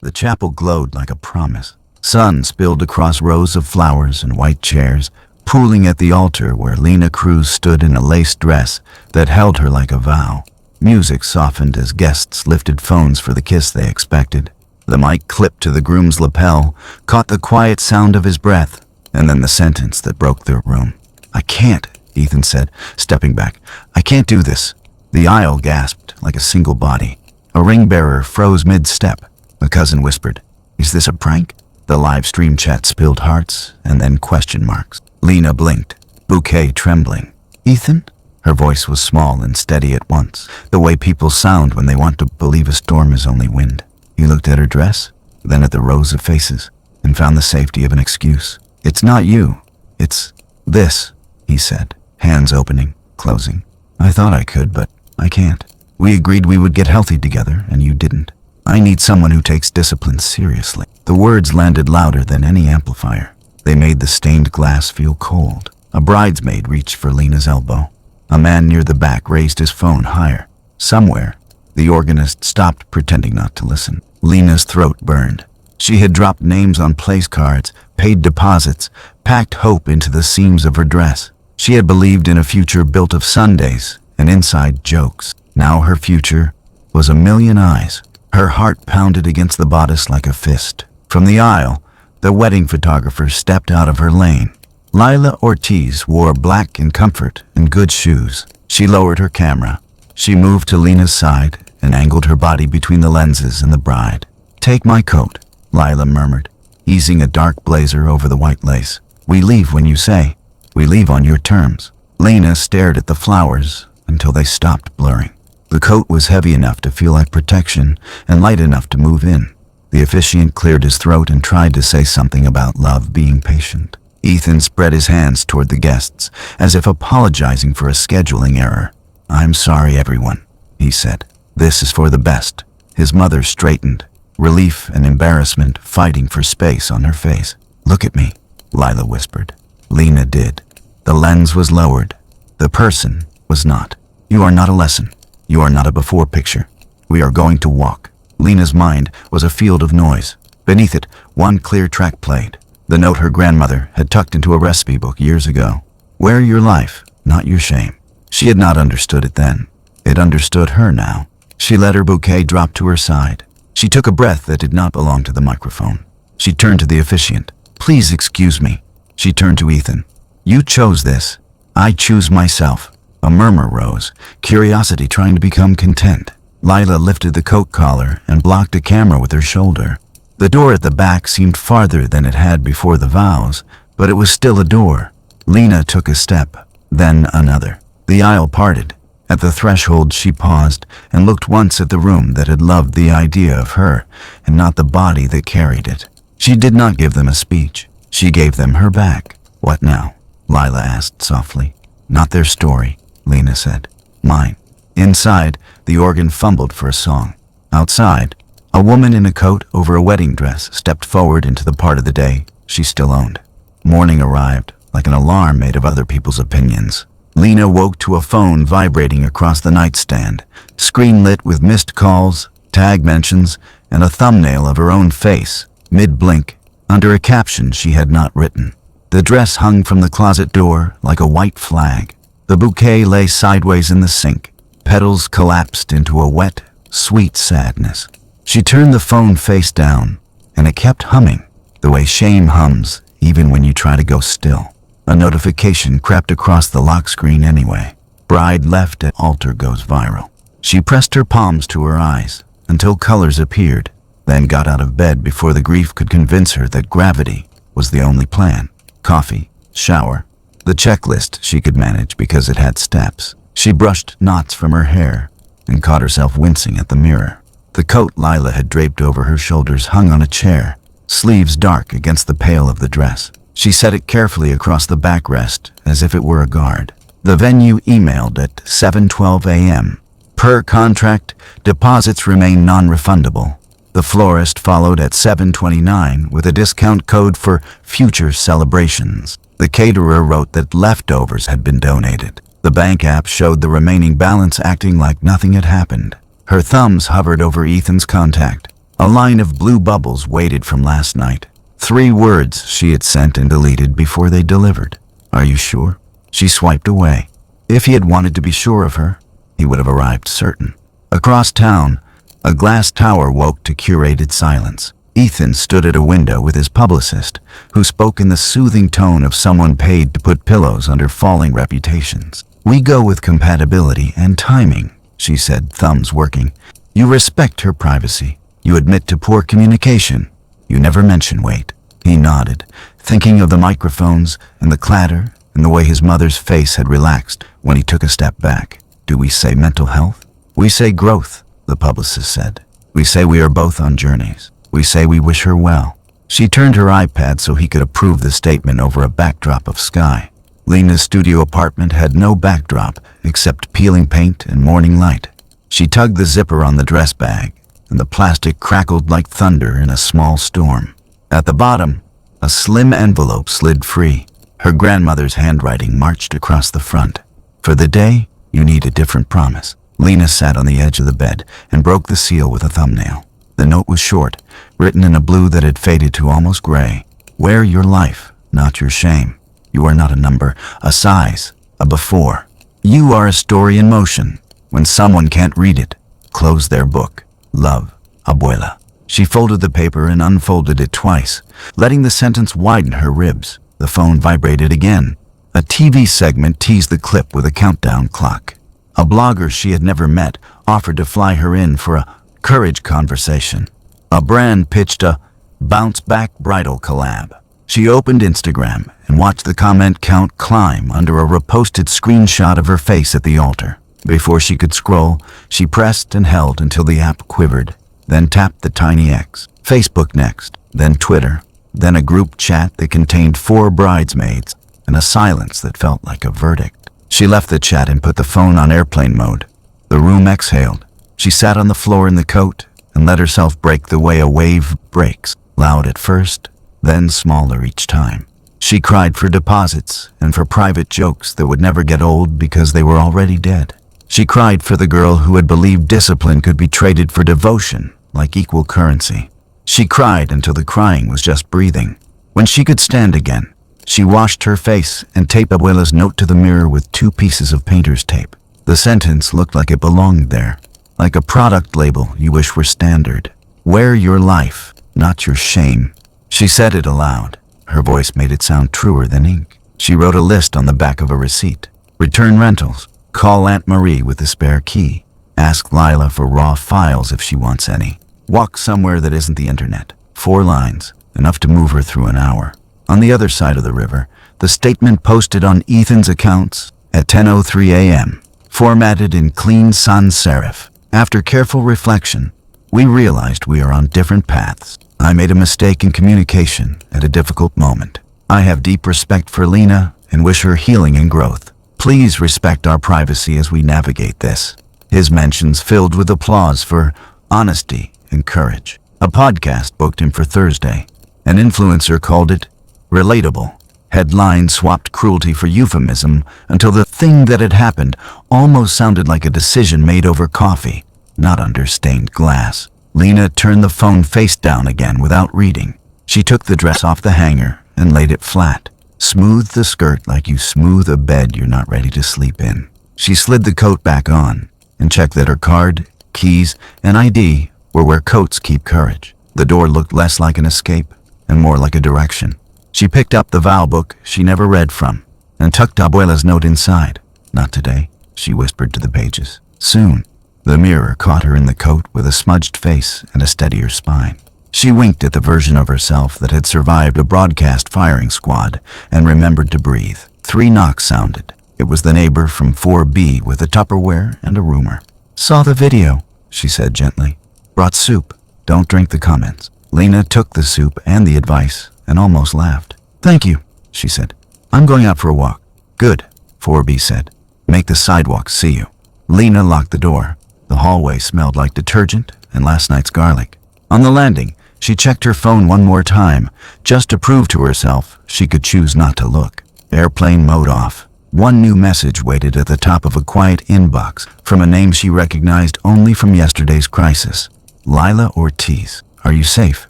The chapel glowed like a promise. Sun spilled across rows of flowers and white chairs, pooling at the altar where Lena Cruz stood in a lace dress that held her like a vow. Music softened as guests lifted phones for the kiss they expected. The mic clipped to the groom's lapel, caught the quiet sound of his breath, and then the sentence that broke the room. "I can't," Ethan said, stepping back. "I can't do this." The aisle gasped like a single body. A ring bearer froze mid-step. A cousin whispered, "Is this a prank?" The live stream chat spilled hearts and then question marks. Lena blinked, bouquet trembling. "Ethan?" Her voice was small and steady at once, the way people sound when they want to believe a storm is only wind. He looked at her dress, then at the rows of faces, and found the safety of an excuse. "It's not you. It's this," he said, hands opening, closing. "I thought I could, but I can't. We agreed we would get healthy together, and you didn't. I need someone who takes discipline seriously." The words landed louder than any amplifier. They made the stained glass feel cold. A bridesmaid reached for Lena's elbow. A man near the back raised his phone higher. Somewhere, the organist stopped pretending not to listen. Lena's throat burned. She had dropped names on place cards, paid deposits, packed hope into the seams of her dress. She had believed in a future built of Sundays and inside jokes. Now her future was a million eyes. Her heart pounded against the bodice like a fist. From the aisle, the wedding photographer stepped out of her lane. Lila Ortiz wore black in comfort and good shoes. She lowered her camera. She moved to Lena's side and angled her body between the lenses and the bride. "Take my coat," Lila murmured, easing a dark blazer over the white lace. "We leave when you say. We leave on your terms." Lena stared at the flowers until they stopped blurring. The coat was heavy enough to feel like protection and light enough to move in. The officiant cleared his throat and tried to say something about love being patient. Ethan spread his hands toward the guests, as if apologizing for a scheduling error. "I'm sorry, everyone," he said. "This is for the best." His mother straightened, relief and embarrassment fighting for space on her face. "Look at me," Lila whispered. Lena did. The lens was lowered. The person was not. "You are not a lesson. You are not a before picture. We are going to walk." Lena's mind was a field of noise. Beneath it, one clear track played. The note her grandmother had tucked into a recipe book years ago. "Wear your life, not your shame." She had not understood it then. It understood her now. She let her bouquet drop to her side. She took a breath that did not belong to the microphone. She turned to the officiant. "Please excuse me." She turned to Ethan. "You chose this. I choose myself." A murmur rose, curiosity trying to become content. Lila lifted the coat collar and blocked a camera with her shoulder. The door at the back seemed farther than it had before the vows, but it was still a door. Lena took a step, then another. The aisle parted. At the threshold she paused and looked once at the room that had loved the idea of her and not the body that carried it. She did not give them a speech. She gave them her back. "What now?" Lila asked softly. "Not their story," Lena said. "Mine." Inside, the organ fumbled for a song. Outside, a woman in a coat over a wedding dress stepped forward into the part of the day she still owned. Morning arrived, like an alarm made of other people's opinions. Lena woke to a phone vibrating across the nightstand, screen lit with missed calls, tag mentions, and a thumbnail of her own face, mid-blink, under a caption she had not written. The dress hung from the closet door like a white flag. The bouquet lay sideways in the sink. Petals collapsed into a wet, sweet sadness. She turned the phone face down, and it kept humming, the way shame hums even when you try to go still. A notification crept across the lock screen anyway. "Bride left at altar goes viral." She pressed her palms to her eyes until colors appeared, then got out of bed before the grief could convince her that gravity was the only plan. Coffee, shower, the checklist she could manage because it had steps. She brushed knots from her hair and caught herself wincing at the mirror. The coat Lila had draped over her shoulders hung on a chair, sleeves dark against the pale of the dress. She set it carefully across the backrest as if it were a guard. The venue emailed at 7:12 a.m. Per contract, deposits remain non-refundable. The florist followed at 7:29 with a discount code for future celebrations. The caterer wrote that leftovers had been donated. The bank app showed the remaining balance acting like nothing had happened. Her thumbs hovered over Ethan's contact. A line of blue bubbles waited from last night. 3 words she had sent and deleted before they delivered. Are you sure? She swiped away. If he had wanted to be sure of her, he would have arrived certain. Across town, a glass tower woke to curated silence. Ethan stood at a window with his publicist, who spoke in the soothing tone of someone paid to put pillows under falling reputations. We go with compatibility and timing, she said, thumbs working. You respect her privacy. You admit to poor communication. You never mention weight. He nodded, thinking of the microphones and the clatter and the way his mother's face had relaxed when he took a step back. Do we say mental health? We say growth, the publicist said. We say we are both on journeys. We say we wish her well. She turned her iPad so he could approve the statement over a backdrop of sky. Lena's studio apartment had no backdrop except peeling paint and morning light. She tugged the zipper on the dress bag, and the plastic crackled like thunder in a small storm. At the bottom, a slim envelope slid free. Her grandmother's handwriting marched across the front. For the day, you need a different promise. Lena sat on the edge of the bed and broke the seal with a thumbnail. The note was short, written in a blue that had faded to almost gray. Wear your life, not your shame. You are not a number, a size, a before. You are a story in motion. When someone can't read it, close their book. Love, Abuela. She folded the paper and unfolded it twice, letting the sentence widen her ribs. The phone vibrated again. A TV segment teased the clip with a countdown clock. A blogger she had never met offered to fly her in for a courage conversation. A brand pitched a bounce-back bridal collab. She opened Instagram and watched the comment count climb under a reposted screenshot of her face at the altar. Before she could scroll, she pressed and held until the app quivered, then tapped the tiny X. Facebook next, then Twitter, then a group chat that contained 4 bridesmaids and a silence that felt like a verdict. She left the chat and put the phone on airplane mode. The room exhaled. She sat on the floor in the coat and let herself break the way a wave breaks, loud at first, then smaller each time. She cried for deposits and for private jokes that would never get old because they were already dead. She cried for the girl who had believed discipline could be traded for devotion, like equal currency. She cried until the crying was just breathing. When she could stand again, she washed her face and taped Abuela's note to the mirror with 2 pieces of painter's tape. The sentence looked like it belonged there, like a product label you wish were standard. Wear your life, not your shame. She said it aloud. Her voice made it sound truer than ink. She wrote a list on the back of a receipt. Return rentals. Call Aunt Marie with the spare key. Ask Lila for raw files if she wants any. Walk somewhere that isn't the internet. 4 lines, enough to move her through an hour. On the other side of the river, the statement posted on Ethan's accounts at 10:03 a.m., formatted in clean sans serif. After careful reflection, we realized we are on different paths. I made a mistake in communication at a difficult moment. I have deep respect for Lena and wish her healing and growth. Please respect our privacy as we navigate this. His mentions filled with applause for honesty and courage. A podcast booked him for Thursday. An influencer called it relatable. Headlines swapped cruelty for euphemism until the thing that had happened almost sounded like a decision made over coffee, not under stained glass. Lena turned the phone face down again without reading. She took the dress off the hanger and laid it flat. Smooth the skirt like you smooth a bed you're not ready to sleep in. She slid the coat back on and checked that her card, keys, and ID were where coats keep courage. The door looked less like an escape and more like a direction. She picked up the vow book she never read from and tucked Abuela's note inside. Not today, she whispered to the pages. Soon. The mirror caught her in the coat with a smudged face and a steadier spine. She winked at the version of herself that had survived a broadcast firing squad and remembered to breathe. 3 knocks sounded. It was the neighbor from 4B with a Tupperware and a rumor. Saw the video, she said gently. Brought soup. Don't drink the comments. Lena took the soup and the advice and almost laughed. Thank you, she said. I'm going out for a walk. Good, 4B said. Make the sidewalk see you. Lena locked the door. The hallway smelled like detergent and last night's garlic. On the landing, she checked her phone one more time, just to prove to herself she could choose not to look. Airplane mode off. One new message waited at the top of a quiet inbox from a name she recognized only from yesterday's crisis. Lila Ortiz. Are you safe?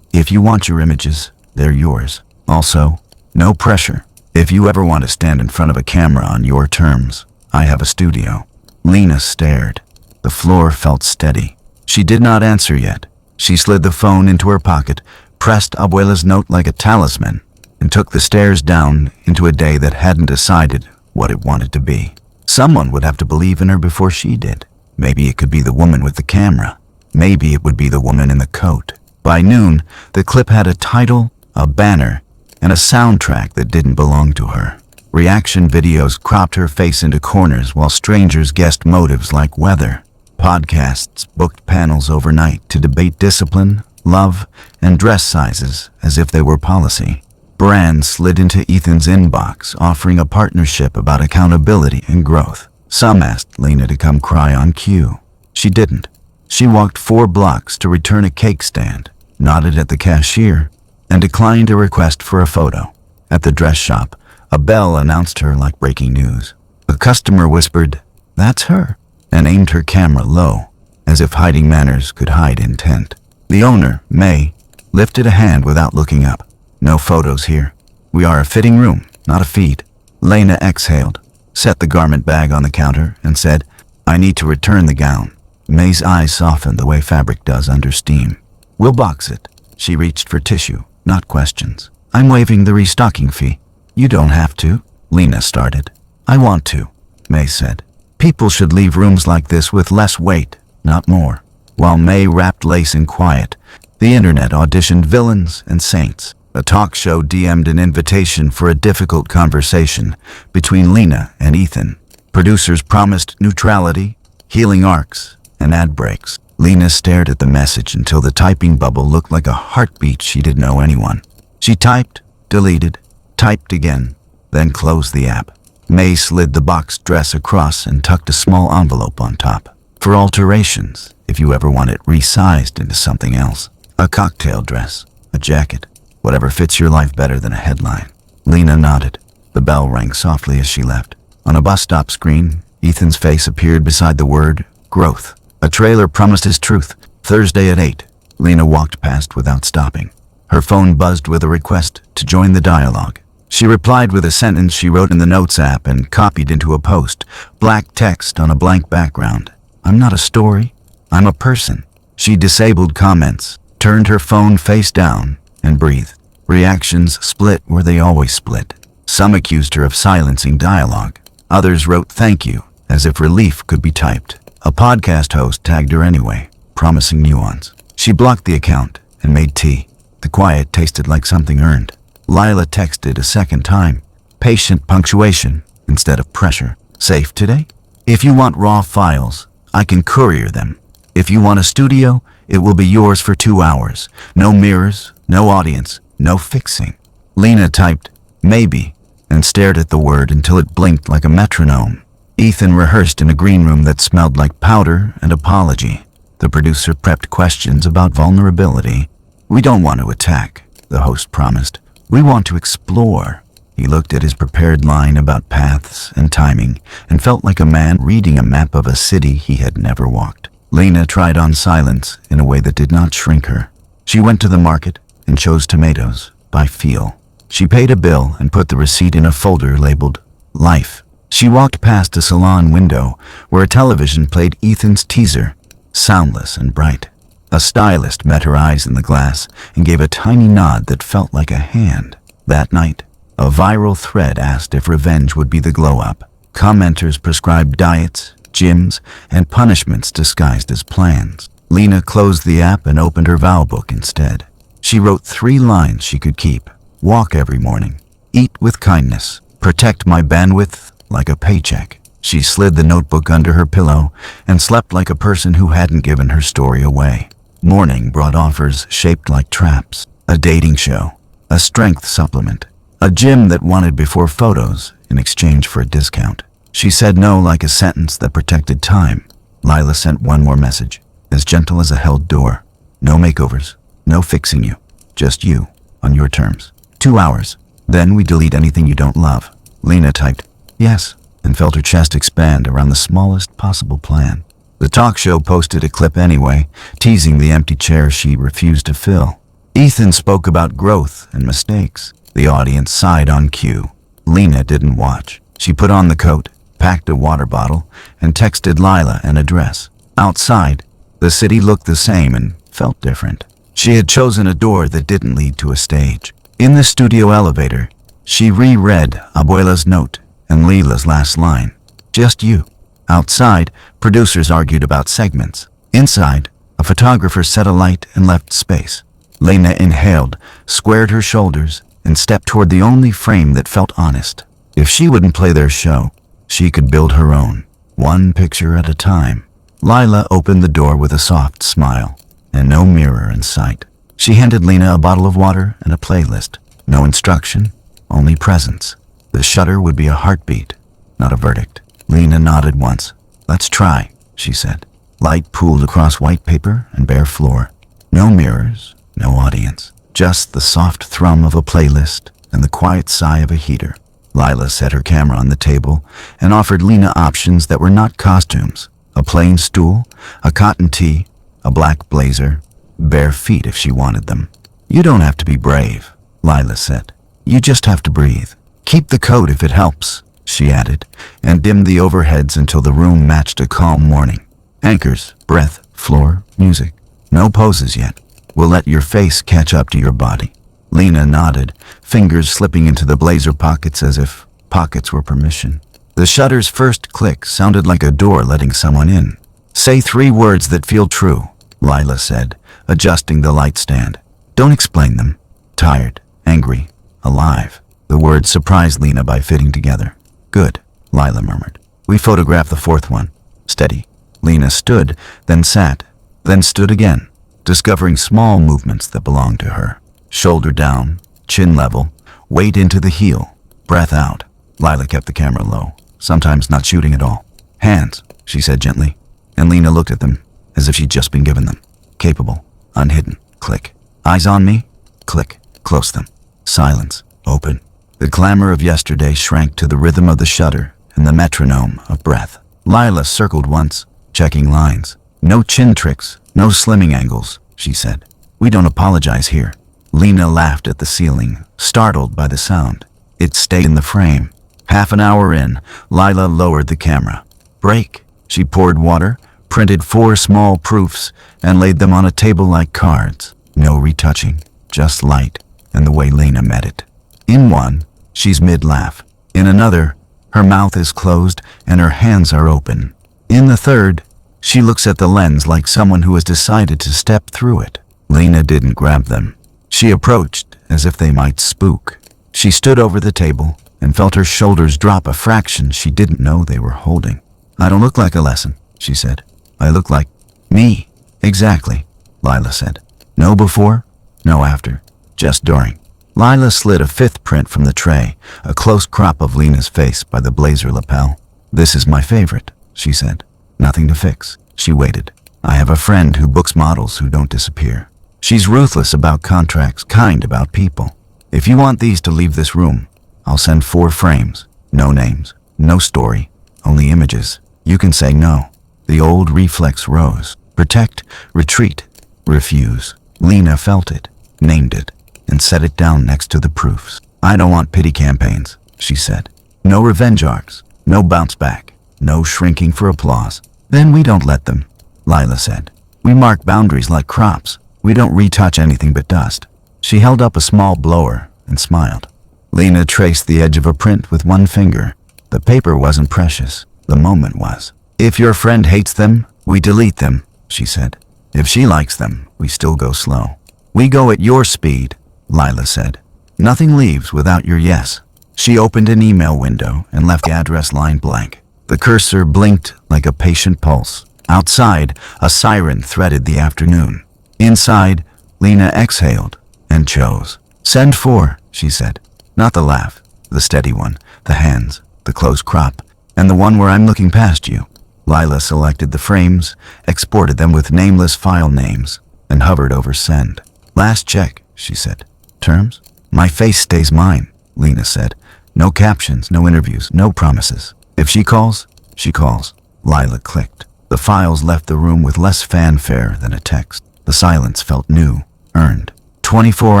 If you want your images, they're yours. Also, no pressure. If you ever want to stand in front of a camera on your terms, I have a studio. Lena stared. The floor felt steady. She did not answer yet. She slid the phone into her pocket, pressed Abuela's note like a talisman, and took the stairs down into a day that hadn't decided what it wanted to be. Someone would have to believe in her before she did. Maybe it could be the woman with the camera. Maybe it would be the woman in the coat. By noon, the clip had a title, a banner, and a soundtrack that didn't belong to her. Reaction videos cropped her face into corners while strangers guessed motives like weather. Podcasts booked panels overnight to debate discipline, love, and dress sizes as if they were policy. Brands slid into Ethan's inbox, offering a partnership about accountability and growth. Some asked Lena to come cry on cue. She didn't. She walked 4 blocks to return a cake stand, nodded at the cashier, and declined a request for a photo. At the dress shop, a bell announced her like breaking news. A customer whispered, "That's her," and aimed her camera low, as if hiding manners could hide intent. The owner, May, lifted a hand without looking up. "No photos here. We are a fitting room, not a feed." Lena exhaled, set the garment bag on the counter, and said, "I need to return the gown." May's eyes softened the way fabric does under steam. "We'll box it." She reached for tissue, not questions. "I'm waiving the restocking fee." "You don't have to," Lena started. "I want to," May said. "People should leave rooms like this with less weight, not more." While May wrapped lace in quiet, the internet auditioned villains and saints. A talk show DM'd an invitation for a difficult conversation between Lena and Ethan. Producers promised neutrality, healing arcs, and ad breaks. Lena stared at the message until the typing bubble looked like a heartbeat she didn't know anyone. She typed, deleted, typed again, then closed the app. May slid the boxed dress across and tucked a small envelope on top. "For alterations, if you ever want it resized into something else. A cocktail dress, a jacket, whatever fits your life better than a headline." Lena nodded. The bell rang softly as she left. On a bus stop screen, Ethan's face appeared beside the word, growth. A trailer promised his truth. Thursday at 8. Lena walked past without stopping. Her phone buzzed with a request to join the dialogue. She replied with a sentence she wrote in the Notes app and copied into a post, black text on a blank background. "I'm not a story. I'm a person." She disabled comments, turned her phone face down, and breathed. Reactions split where they always split. Some accused her of silencing dialogue. Others wrote thank you, as if relief could be typed. A podcast host tagged her anyway, promising nuance. She blocked the account and made tea. The quiet tasted like something earned. Lila texted a second time. Patient punctuation instead of pressure. "Safe today? If you want raw files, I can courier them. If you want a studio, it will be yours for 2 hours. No mirrors, no audience, no fixing." Lena typed, "Maybe," and stared at the word until it blinked like a metronome. Ethan rehearsed in a green room that smelled like powder and apology. The producer prepped questions about vulnerability. "We don't want to attack," the host promised. "We want to explore." He looked at his prepared line about paths and timing and felt like a man reading a map of a city he had never walked. Lena tried on silence in a way that did not shrink her. She went to the market and chose tomatoes by feel. She paid a bill and put the receipt in a folder labeled Life. She walked past a salon window where a television played Ethan's teaser, soundless and bright. A stylist met her eyes in the glass and gave a tiny nod that felt like a hand. That night, a viral thread asked if revenge would be the glow-up. Commenters prescribed diets, gyms, and punishments disguised as plans. Lena closed the app and opened her vow book instead. She wrote 3 lines she could keep. Walk every morning. Eat with kindness. Protect my bandwidth like a paycheck. She slid the notebook under her pillow and slept like a person who hadn't given her story away. Morning brought offers shaped like traps. A dating show. A strength supplement. A gym that wanted before photos in exchange for a discount. She said no like a sentence that protected time. Lila sent one more message, as gentle as a held door. No makeovers. No fixing you. Just you, on your terms. 2 hours. Then we delete anything you don't love. Lena typed, "Yes," and felt her chest expand around the smallest possible plan. The talk show posted a clip anyway, teasing the empty chair she refused to fill. Ethan spoke about growth and mistakes. The audience sighed on cue. Lena didn't watch. She put on the coat, packed a water bottle, and texted Lila an address. Outside, the city looked the same and felt different. She had chosen a door that didn't lead to a stage. In the studio elevator, she reread Abuela's note and Lila's last line. Just you. Outside, producers argued about segments. Inside, a photographer set a light and left space. Lena inhaled, squared her shoulders, and stepped toward the only frame that felt honest. If she wouldn't play their show, she could build her own, one picture at a time. Lila opened the door with a soft smile, and no mirror in sight. She handed Lena a bottle of water and a playlist. No instruction, only presence. The shutter would be a heartbeat, not a verdict. Lena nodded once. Let's try, she said. Light pooled across white paper and bare floor. No mirrors, no audience. Just the soft thrum of a playlist and the quiet sigh of a heater. Lila set her camera on the table and offered Lena options that were not costumes. A plain stool, a cotton tee, a black blazer, bare feet if she wanted them. You don't have to be brave, Lila said. You just have to breathe. Keep the coat if it helps, she added, and dimmed the overheads until the room matched a calm morning. Anchors, breath, floor, music. No poses yet. We'll let your face catch up to your body. Lena nodded, fingers slipping into the blazer pockets as if pockets were permission. The shutter's first click sounded like a door letting someone in. Say 3 words that feel true, Lila said, adjusting the light stand. Don't explain them. Tired, angry, alive. The words surprised Lena by fitting together. Good, Lila murmured. We photographed the 4th one. Steady. Lena stood, then sat, then stood again, discovering small movements that belonged to her. Shoulder down, chin level, weight into the heel, breath out. Lila kept the camera low, sometimes not shooting at all. Hands, she said gently, and Lena looked at them as if she'd just been given them. Capable, unhidden, click. Eyes on me, click, close them. Silence, open. The clamor of yesterday shrank to the rhythm of the shutter and the metronome of breath. Lila circled once, checking lines. No chin tricks, no slimming angles, she said. We don't apologize here. Lena laughed at the ceiling, startled by the sound. It stayed in the frame. Half an hour in, Lila lowered the camera. Break. She poured water, printed 4 small proofs, and laid them on a table like cards. No retouching, just light, and the way Lena met it. In one, she's mid-laugh. In another, her mouth is closed and her hands are open. In the third, she looks at the lens like someone who has decided to step through it. Lena didn't grab them. She approached as if they might spook. She stood over the table and felt her shoulders drop a fraction she didn't know they were holding. I don't look like a lesson, she said. I look like me. Exactly, Lila said. No before, no after, just during. Lila slid a 5th print from the tray, a close crop of Lena's face by the blazer lapel. This is my favorite, she said. Nothing to fix. She waited. I have a friend who books models who don't disappear. She's ruthless about contracts, kind about people. If you want these to leave this room, I'll send 4 frames. No names, no story, only images. You can say no. The old reflex rose. Protect, retreat, refuse. Lena felt it, named it, and set it down next to the proofs. I don't want pity campaigns, she said. No revenge arcs, no bounce back, no shrinking for applause. Then we don't let them, Lila said. We mark boundaries like crops. We don't retouch anything but dust. She held up a small blower and smiled. Lena traced the edge of a print with one finger. The paper wasn't precious. The moment was. If your friend hates them, we delete them, she said. If she likes them, we still go slow. We go at your speed, Lila said. Nothing leaves without your yes. She opened an email window and left the address line blank. The cursor blinked like a patient pulse. Outside, a siren threaded the afternoon. Inside, Lena exhaled and chose. Send 4, she said. Not the laugh, the steady one, the hands, the close crop, and the one where I'm looking past you. Lila selected the frames, exported them with nameless file names, and hovered over send. Last check, she said. Terms? My face stays mine, Lena said. No captions, no interviews, no promises. If she calls, she calls. Lila clicked. The files left the room with less fanfare than a text. The silence felt new, earned. 24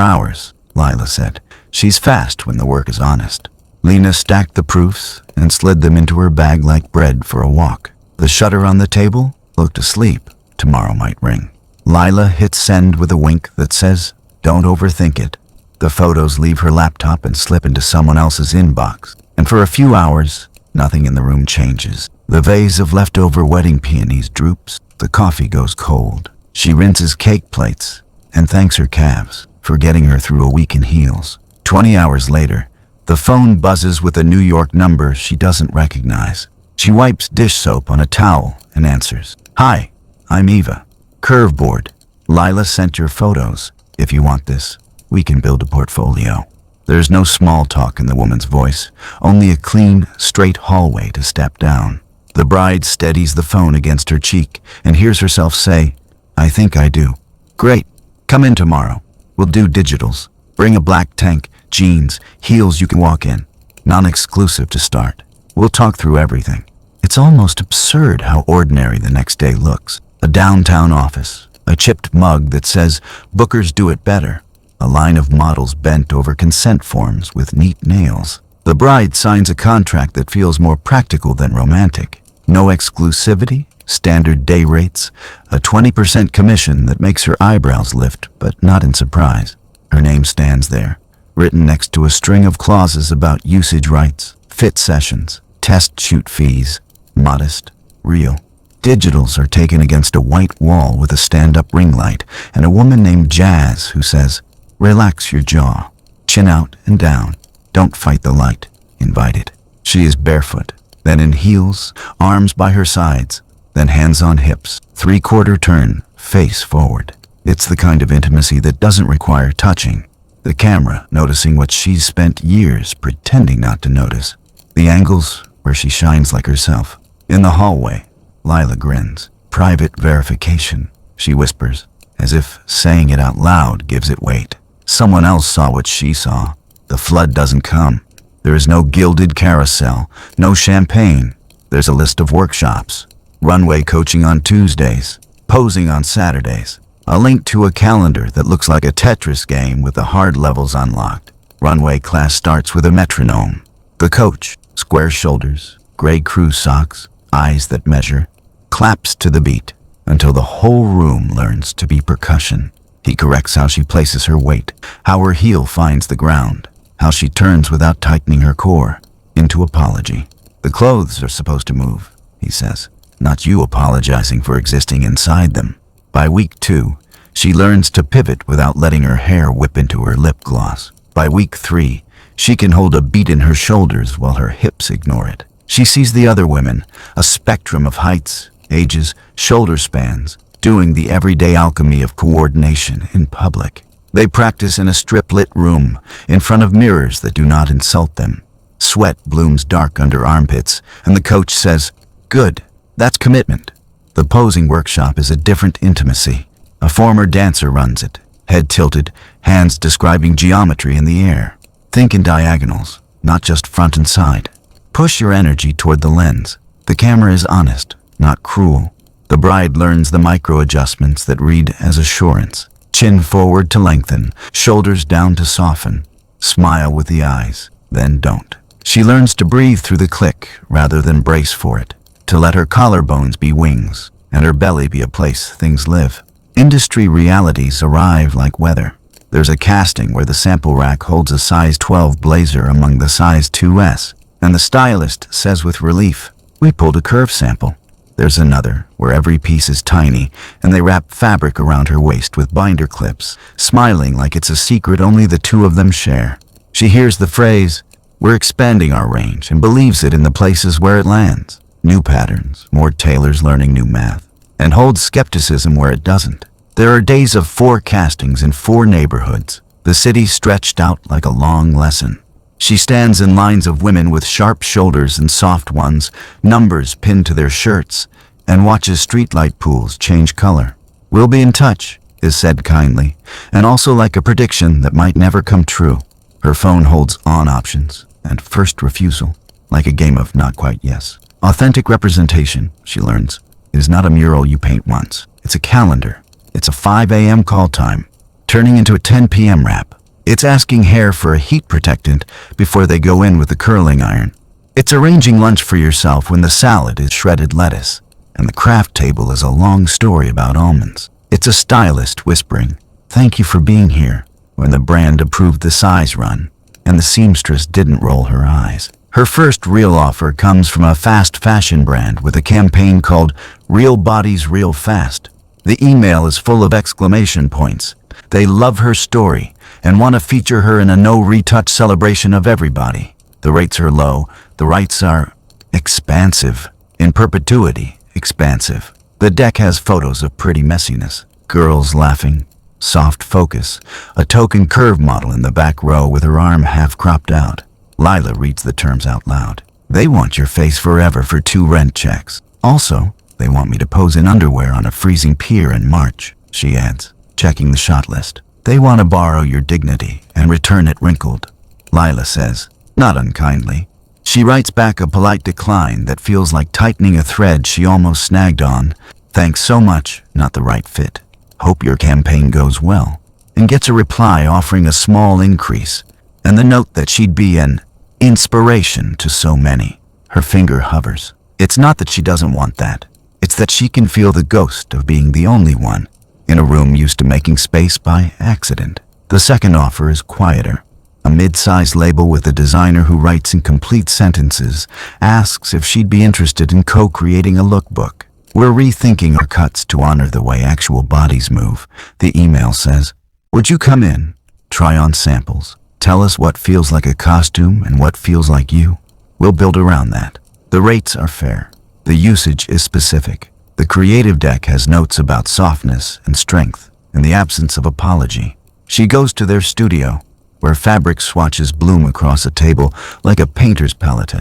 hours, Lila said. She's fast when the work is honest. Lena stacked the proofs and slid them into her bag like bread for a walk. The shutter on the table looked asleep. Tomorrow might ring. Lila hit send with a wink that says, "Don't overthink it." The photos leave her laptop and slip into someone else's inbox. And for a few hours, nothing in the room changes. The vase of leftover wedding peonies droops. The coffee goes cold. She rinses cake plates and thanks her calves for getting her through a week in heels. 20 hours later, the phone buzzes with a New York number she doesn't recognize. She wipes dish soap on a towel and answers. "Hi, I'm Eva. Curveboard. Lila sent your photos. If you want this, we can build a portfolio." There's no small talk in the woman's voice, only a clean, straight hallway to step down. The bride steadies the phone against her cheek and hears herself say, "I think I do." "Great. Come in tomorrow. We'll do digitals. Bring a black tank, jeans, heels you can walk in. Non-exclusive to start. We'll talk through everything." It's almost absurd how ordinary the next day looks. A downtown office, a chipped mug that says, "Bookers do it better," a line of models bent over consent forms with neat nails. The bride signs a contract that feels more practical than romantic. No exclusivity, standard day rates, a 20% commission that makes her eyebrows lift, but not in surprise. Her name stands there, written next to a string of clauses about usage rights, fit sessions, test shoot fees, modest, real. Digitals are taken against a white wall with a stand-up ring light and a woman named Jazz who says, "Relax your jaw, chin out and down, don't fight the light, invite it." She is barefoot, then in heels, arms by her sides, then hands on hips, three-quarter turn, face forward. It's the kind of intimacy that doesn't require touching. The camera noticing what she's spent years pretending not to notice. The angles where she shines like herself. In the hallway, Lila grins. "Private verification," she whispers, as if saying it out loud gives it weight. Someone else saw what she saw. The flood doesn't come. There is no gilded carousel, no champagne. There's a list of workshops. Runway coaching on Tuesdays, posing on Saturdays. A link to a calendar that looks like a Tetris game with the hard levels unlocked. Runway class starts with a metronome. The coach, square shoulders, gray crew socks, eyes that measure, claps to the beat until the whole room learns to be percussion. He corrects how she places her weight, how her heel finds the ground, how she turns without tightening her core, into apology. "The clothes are supposed to move," he says, "not you apologizing for existing inside them." By week 2, she learns to pivot without letting her hair whip into her lip gloss. By week 3, she can hold a beat in her shoulders while her hips ignore it. She sees the other women, a spectrum of heights, ages, shoulder spans, doing the everyday alchemy of coordination in public. They practice in a strip-lit room, in front of mirrors that do not insult them. Sweat blooms dark under armpits, and the coach says, "Good, that's commitment." The posing workshop is a different intimacy. A former dancer runs it, head tilted, hands describing geometry in the air. Think in diagonals, not just front and side. Push your energy toward the lens. The camera is honest, not cruel. The bride learns the micro-adjustments that read as assurance. Chin forward to lengthen, shoulders down to soften. Smile with the eyes, then don't. She learns to breathe through the click rather than brace for it, to let her collarbones be wings and her belly be a place things live. Industry realities arrive like weather. There's a casting where the sample rack holds a size 12 blazer among the size 2S, and the stylist says with relief, "We pulled a curve sample." There's another where every piece is tiny and they wrap fabric around her waist with binder clips, smiling like it's a secret only the two of them share. She hears the phrase, "We're expanding our range," and believes it in the places where it lands. New patterns, more tailors learning new math, and holds skepticism where it doesn't. There are days of 4 castings in 4 neighborhoods, the city stretched out like a long lesson. She stands in lines of women with sharp shoulders and soft ones, numbers pinned to their shirts, and watches streetlight pools change color. "We'll be in touch," is said kindly, and also like a prediction that might never come true. Her phone holds on options and first refusal, like a game of not quite yes. Authentic representation, she learns. is not a mural you paint once. It's a calendar. It's a 5 a.m. call time, turning into a 10 p.m. wrap. It's asking hair for a heat protectant before they go in with the curling iron. It's arranging lunch for yourself when the salad is shredded lettuce, and the craft table is a long story about almonds. It's a stylist whispering, "Thank you for being here," when the brand approved the size run, and the seamstress didn't roll her eyes. Her first real offer comes from a fast fashion brand with a campaign called Real Bodies Real Fast. The email is full of exclamation points. They love her story and want to feature her in a no-retouch celebration of everybody. The rates are low. The rights are expansive. In perpetuity, expansive. The deck has photos of pretty messiness. Girls laughing. Soft focus. A token curve model in the back row with her arm half cropped out. Lila reads the terms out loud. They want your face forever for 2 rent checks. Also, they want me to pose in underwear on a freezing pier in March, she adds, checking the shot list. They want to borrow your dignity and return it wrinkled, Lila says, not unkindly. She writes back a polite decline that feels like tightening a thread she almost snagged on. Thanks so much, not the right fit. Hope your campaign goes well. And gets a reply offering a small increase, and the note that she'd be an inspiration to so many. Her finger hovers. It's not that she doesn't want that. It's that she can feel the ghost of being the only one in a room used to making space by accident. The second offer is quieter. A mid-sized label with a designer who writes in complete sentences asks if she'd be interested in co-creating a lookbook. We're rethinking our cuts to honor the way actual bodies move, the email says. Would you come in, try on samples, tell us what feels like a costume and what feels like you? We'll build around that. The rates are fair. The usage is specific. The creative deck has notes about softness and strength in the absence of apology. She goes to their studio, where fabric swatches bloom across a table like a painter's palette.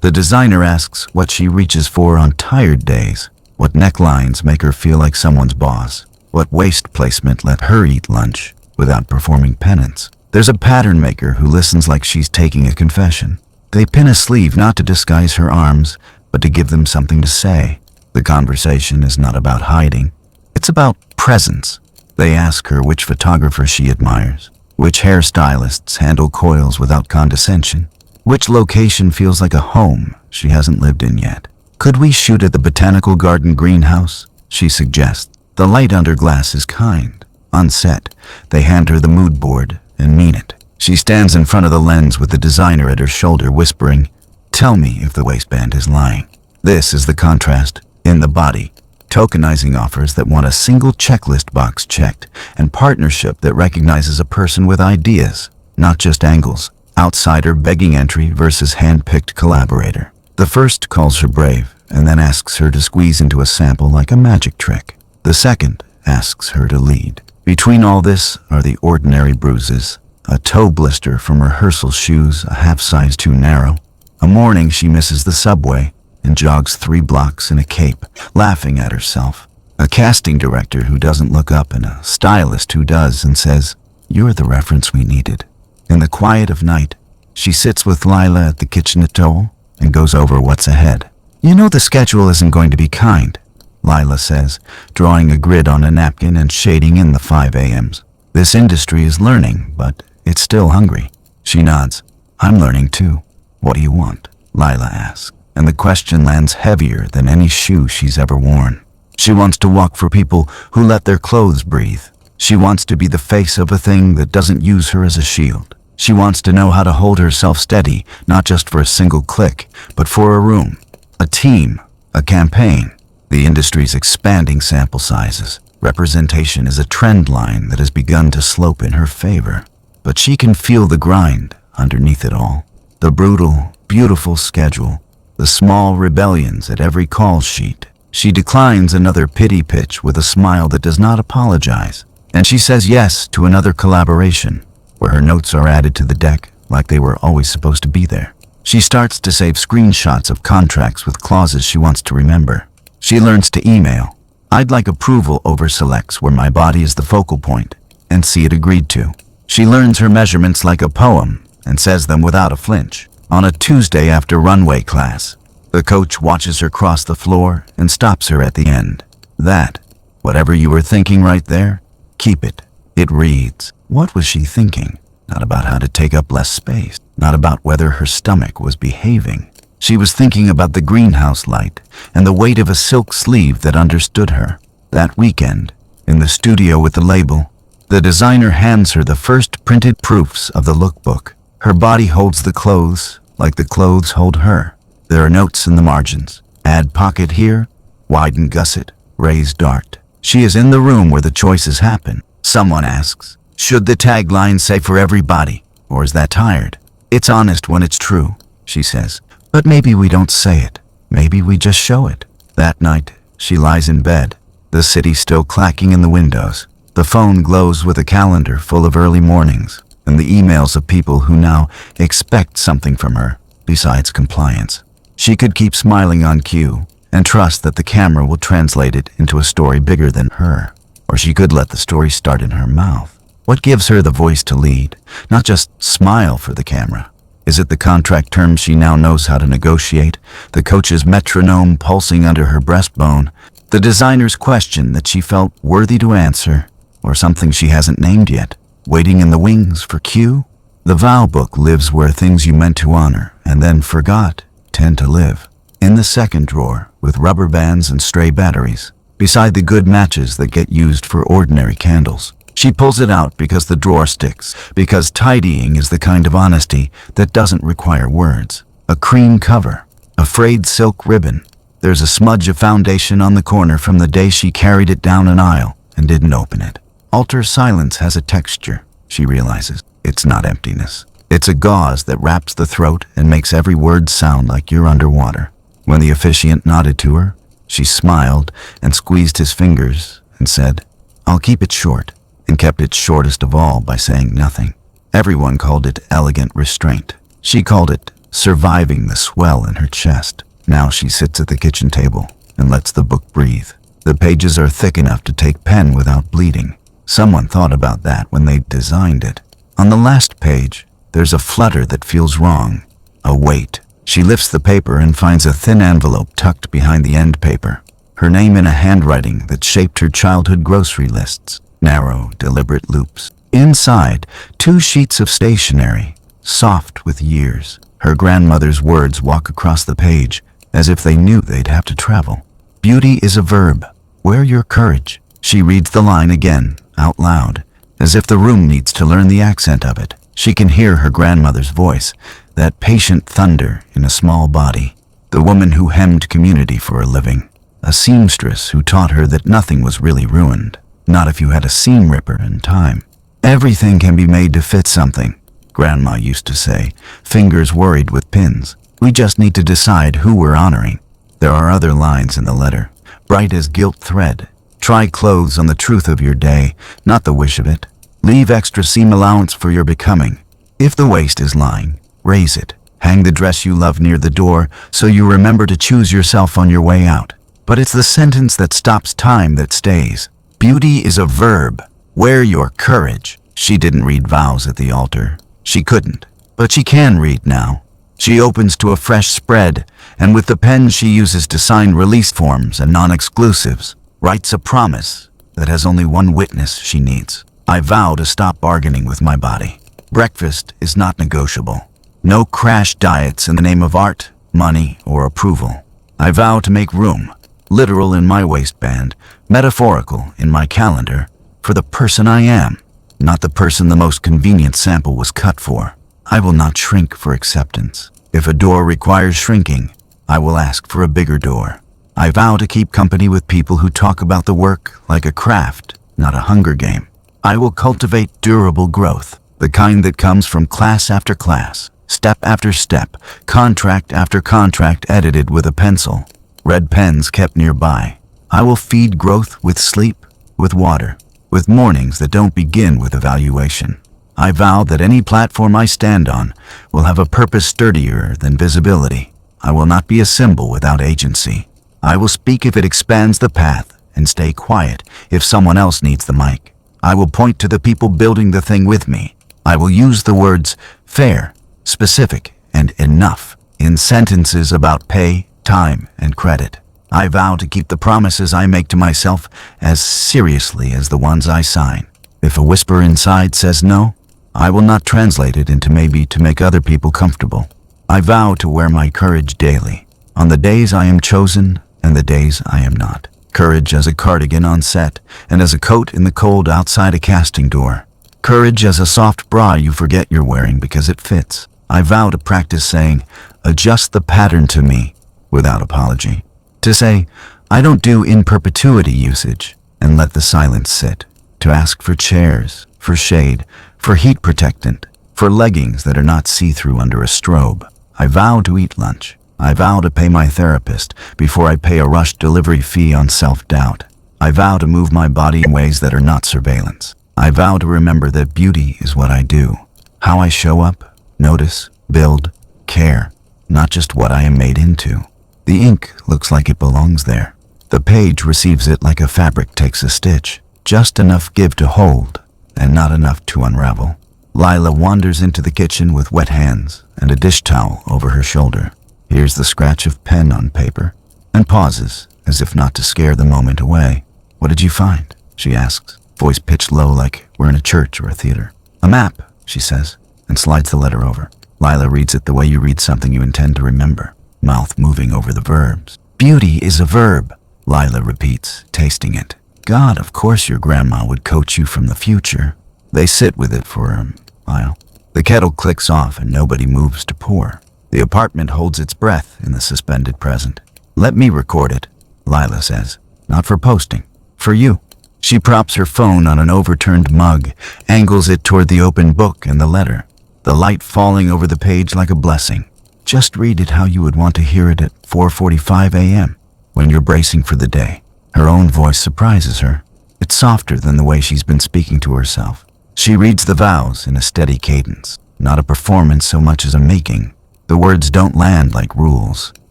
The designer asks what she reaches for on tired days, what necklines make her feel like someone's boss, what waist placement let her eat lunch without performing penance. There's a pattern maker who listens like she's taking a confession. They pin a sleeve not to disguise her arms, but to give them something to say. The conversation is not about hiding. It's about presence. They ask her which photographer she admires, which hairstylists handle coils without condescension, which location feels like a home she hasn't lived in yet. Could we shoot at the botanical garden greenhouse? She suggests. The light under glass is kind. On set, they hand her the mood board and mean it. She stands in front of the lens with the designer at her shoulder whispering, "Tell me if the waistband is lying." This is the contrast in the body. Tokenizing offers that want a single checklist box checked and partnership that recognizes a person with ideas, not just angles. Outsider begging entry versus hand-picked collaborator. The first calls her brave and then asks her to squeeze into a sample like a magic trick. The second asks her to lead. Between all this are the ordinary bruises. A toe blister from rehearsal shoes, a half size too narrow. A morning she misses the subway and jogs 3 blocks in a cape, laughing at herself. A casting director who doesn't look up and a stylist who does and says, "You're the reference we needed." In the quiet of night, she sits with Lila at the kitchenette table and goes over what's ahead. "You know the schedule isn't going to be kind," Lila says, drawing a grid on a napkin and shading in the 5 a.m.s. "This industry is learning, but it's still hungry." She nods. "I'm learning too." "What do you want?" Lila asks, and the question lands heavier than any shoe she's ever worn. She wants to walk for people who let their clothes breathe. She wants to be the face of a thing that doesn't use her as a shield. She wants to know how to hold herself steady, not just for a single click, but for a room, a team, a campaign. The industry's expanding sample sizes. Representation is a trend line that has begun to slope in her favor. But she can feel the grind underneath it all. The brutal, beautiful schedule. The small rebellions at every call sheet. She declines another pity pitch with a smile that does not apologize. And she says yes to another collaboration, where her notes are added to the deck like they were always supposed to be there. She starts to save screenshots of contracts with clauses she wants to remember. She learns to email, "I'd like approval over selects where my body is the focal point," and see it agreed to. She learns her measurements like a poem and says them without a flinch. On a Tuesday after Runway class, The coach watches her cross the floor and stops her at the end. That, whatever you were thinking right there, keep it. It reads. What was she thinking? Not about how to take up less space. Not about whether her stomach was behaving. She was thinking about the greenhouse light and the weight of a silk sleeve that understood her. That weekend, in the studio with the label, the designer hands her the first printed proofs of the lookbook. Her body holds the clothes like the clothes hold her. There are notes in the margins. Add pocket here, widen gusset, raise dart. She is in the room where the choices happen. Someone asks, should the tagline say for everybody, or is that tired? It's honest when it's true, she says. But maybe we don't say it. Maybe we just show it. That night, she lies in bed, the city still clacking in the windows. The phone glows with a calendar full of early mornings and the emails of people who now expect something from her, besides compliance. She could keep smiling on cue and trust that the camera will translate it into a story bigger than her. Or she could let the story start in her mouth. What gives her the voice to lead, not just smile for the camera? Is it the contract terms she now knows how to negotiate, the coach's metronome pulsing under her breastbone, the designer's question that she felt worthy to answer, or something she hasn't named yet, waiting in the wings for cue? The vow book lives where things you meant to honor and then forgot tend to live. In the second drawer, with rubber bands and stray batteries, beside the good matches that get used for ordinary candles. She pulls it out because the drawer sticks, because tidying is the kind of honesty that doesn't require words. A cream cover, a frayed silk ribbon. There's a smudge of foundation on the corner from the day she carried it down an aisle and didn't open it. Altar silence has a texture, she realizes. It's not emptiness. It's a gauze that wraps the throat and makes every word sound like you're underwater. When the officiant nodded to her, she smiled and squeezed his fingers and said, I'll keep it short, and kept it shortest of all by saying nothing. Everyone called it elegant restraint. She called it surviving the swell in her chest. Now she sits at the kitchen table and lets the book breathe. The pages are thick enough to take pen without bleeding. Someone thought about that when they designed it. On the last page, there's a flutter that feels wrong, a weight. She lifts the paper and finds a thin envelope tucked behind the end paper. Her name in a handwriting that shaped her childhood grocery lists. Narrow, deliberate loops. Inside, 2 sheets of stationery, soft with years. Her grandmother's words walk across the page, as if they knew they'd have to travel. Beauty is a verb. Wear your courage. She reads the line again, out loud, as if the room needs to learn the accent of it. She can hear her grandmother's voice, that patient thunder in a small body. The woman who hemmed community for a living. A seamstress who taught her that nothing was really ruined. Not if you had a seam ripper in time. Everything can be made to fit something, Grandma used to say, fingers worried with pins. We just need to decide who we're honoring. There are other lines in the letter, bright as gilt thread. Try clothes on the truth of your day, not the wish of it. Leave extra seam allowance for your becoming. If the waist is lying, raise it. Hang the dress you love near the door so you remember to choose yourself on your way out. But it's the sentence that stops time that stays. Beauty is a verb. Wear your courage. She didn't read vows at the altar. She couldn't. But she can read now. She opens to a fresh spread, and with the pen she uses to sign release forms and non-exclusives, writes a promise that has only one witness she needs. I vow to stop bargaining with my body. Breakfast is not negotiable. No crash diets in the name of art, money, or approval. I vow to make room, literal in my waistband, metaphorical in my calendar, for the person I am, not the person the most convenient sample was cut for. I will not shrink for acceptance. If a door requires shrinking, I will ask for a bigger door. I vow to keep company with people who talk about the work like a craft, not a hunger game. I will cultivate durable growth, the kind that comes from class after class, step after step, contract after contract edited with a pencil, red pens kept nearby. I will feed growth with sleep, with water, with mornings that don't begin with evaluation. I vow that any platform I stand on will have a purpose sturdier than visibility. I will not be a symbol without agency. I will speak if it expands the path and stay quiet if someone else needs the mic. I will point to the people building the thing with me. I will use the words fair, specific, and enough in sentences about pay, time, and credit. I vow to keep the promises I make to myself as seriously as the ones I sign. If a whisper inside says no, I will not translate it into maybe to make other people comfortable. I vow to wear my courage daily, on the days I am chosen and the days I am not. Courage as a cardigan on set, and as a coat in the cold outside a casting door. Courage as a soft bra you forget you're wearing because it fits. I vow to practice saying, adjust the pattern to me, without apology. To say, I don't do in perpetuity usage, and let the silence sit. To ask for chairs, for shade, for heat protectant, for leggings that are not see-through under a strobe. I vow to eat lunch. I vow to pay my therapist before I pay a rushed delivery fee on self-doubt. I vow to move my body in ways that are not surveillance. I vow to remember that beauty is what I do. How I show up, notice, build, care, not just what I am made into. The ink looks like it belongs there. The page receives it like a fabric takes a stitch. Just enough give to hold, and not enough to unravel. Lila wanders into the kitchen with wet hands and a dish towel over her shoulder. Hears the scratch of pen on paper, and pauses, as if not to scare the moment away. What did you find? She asks, voice pitched low like we're in a church or a theater. A map, she says, and slides the letter over. Lila reads it the way you read something you intend to remember, mouth moving over the verbs. Beauty is a verb, Lila repeats, tasting it. God, of course your grandma would coach you from the future. They sit with it for a while. The kettle clicks off and nobody moves to pour. The apartment holds its breath in the suspended present. Let me record it, Lila says. Not for posting, for you. She props her phone on an overturned mug, angles it toward the open book and the letter, the light falling over the page like a blessing. Just read it how you would want to hear it at 4:45 a.m. when you're bracing for the day. Her own voice surprises her. It's softer than the way she's been speaking to herself. She reads the vows in a steady cadence, not a performance so much as a making. The words don't land like rules.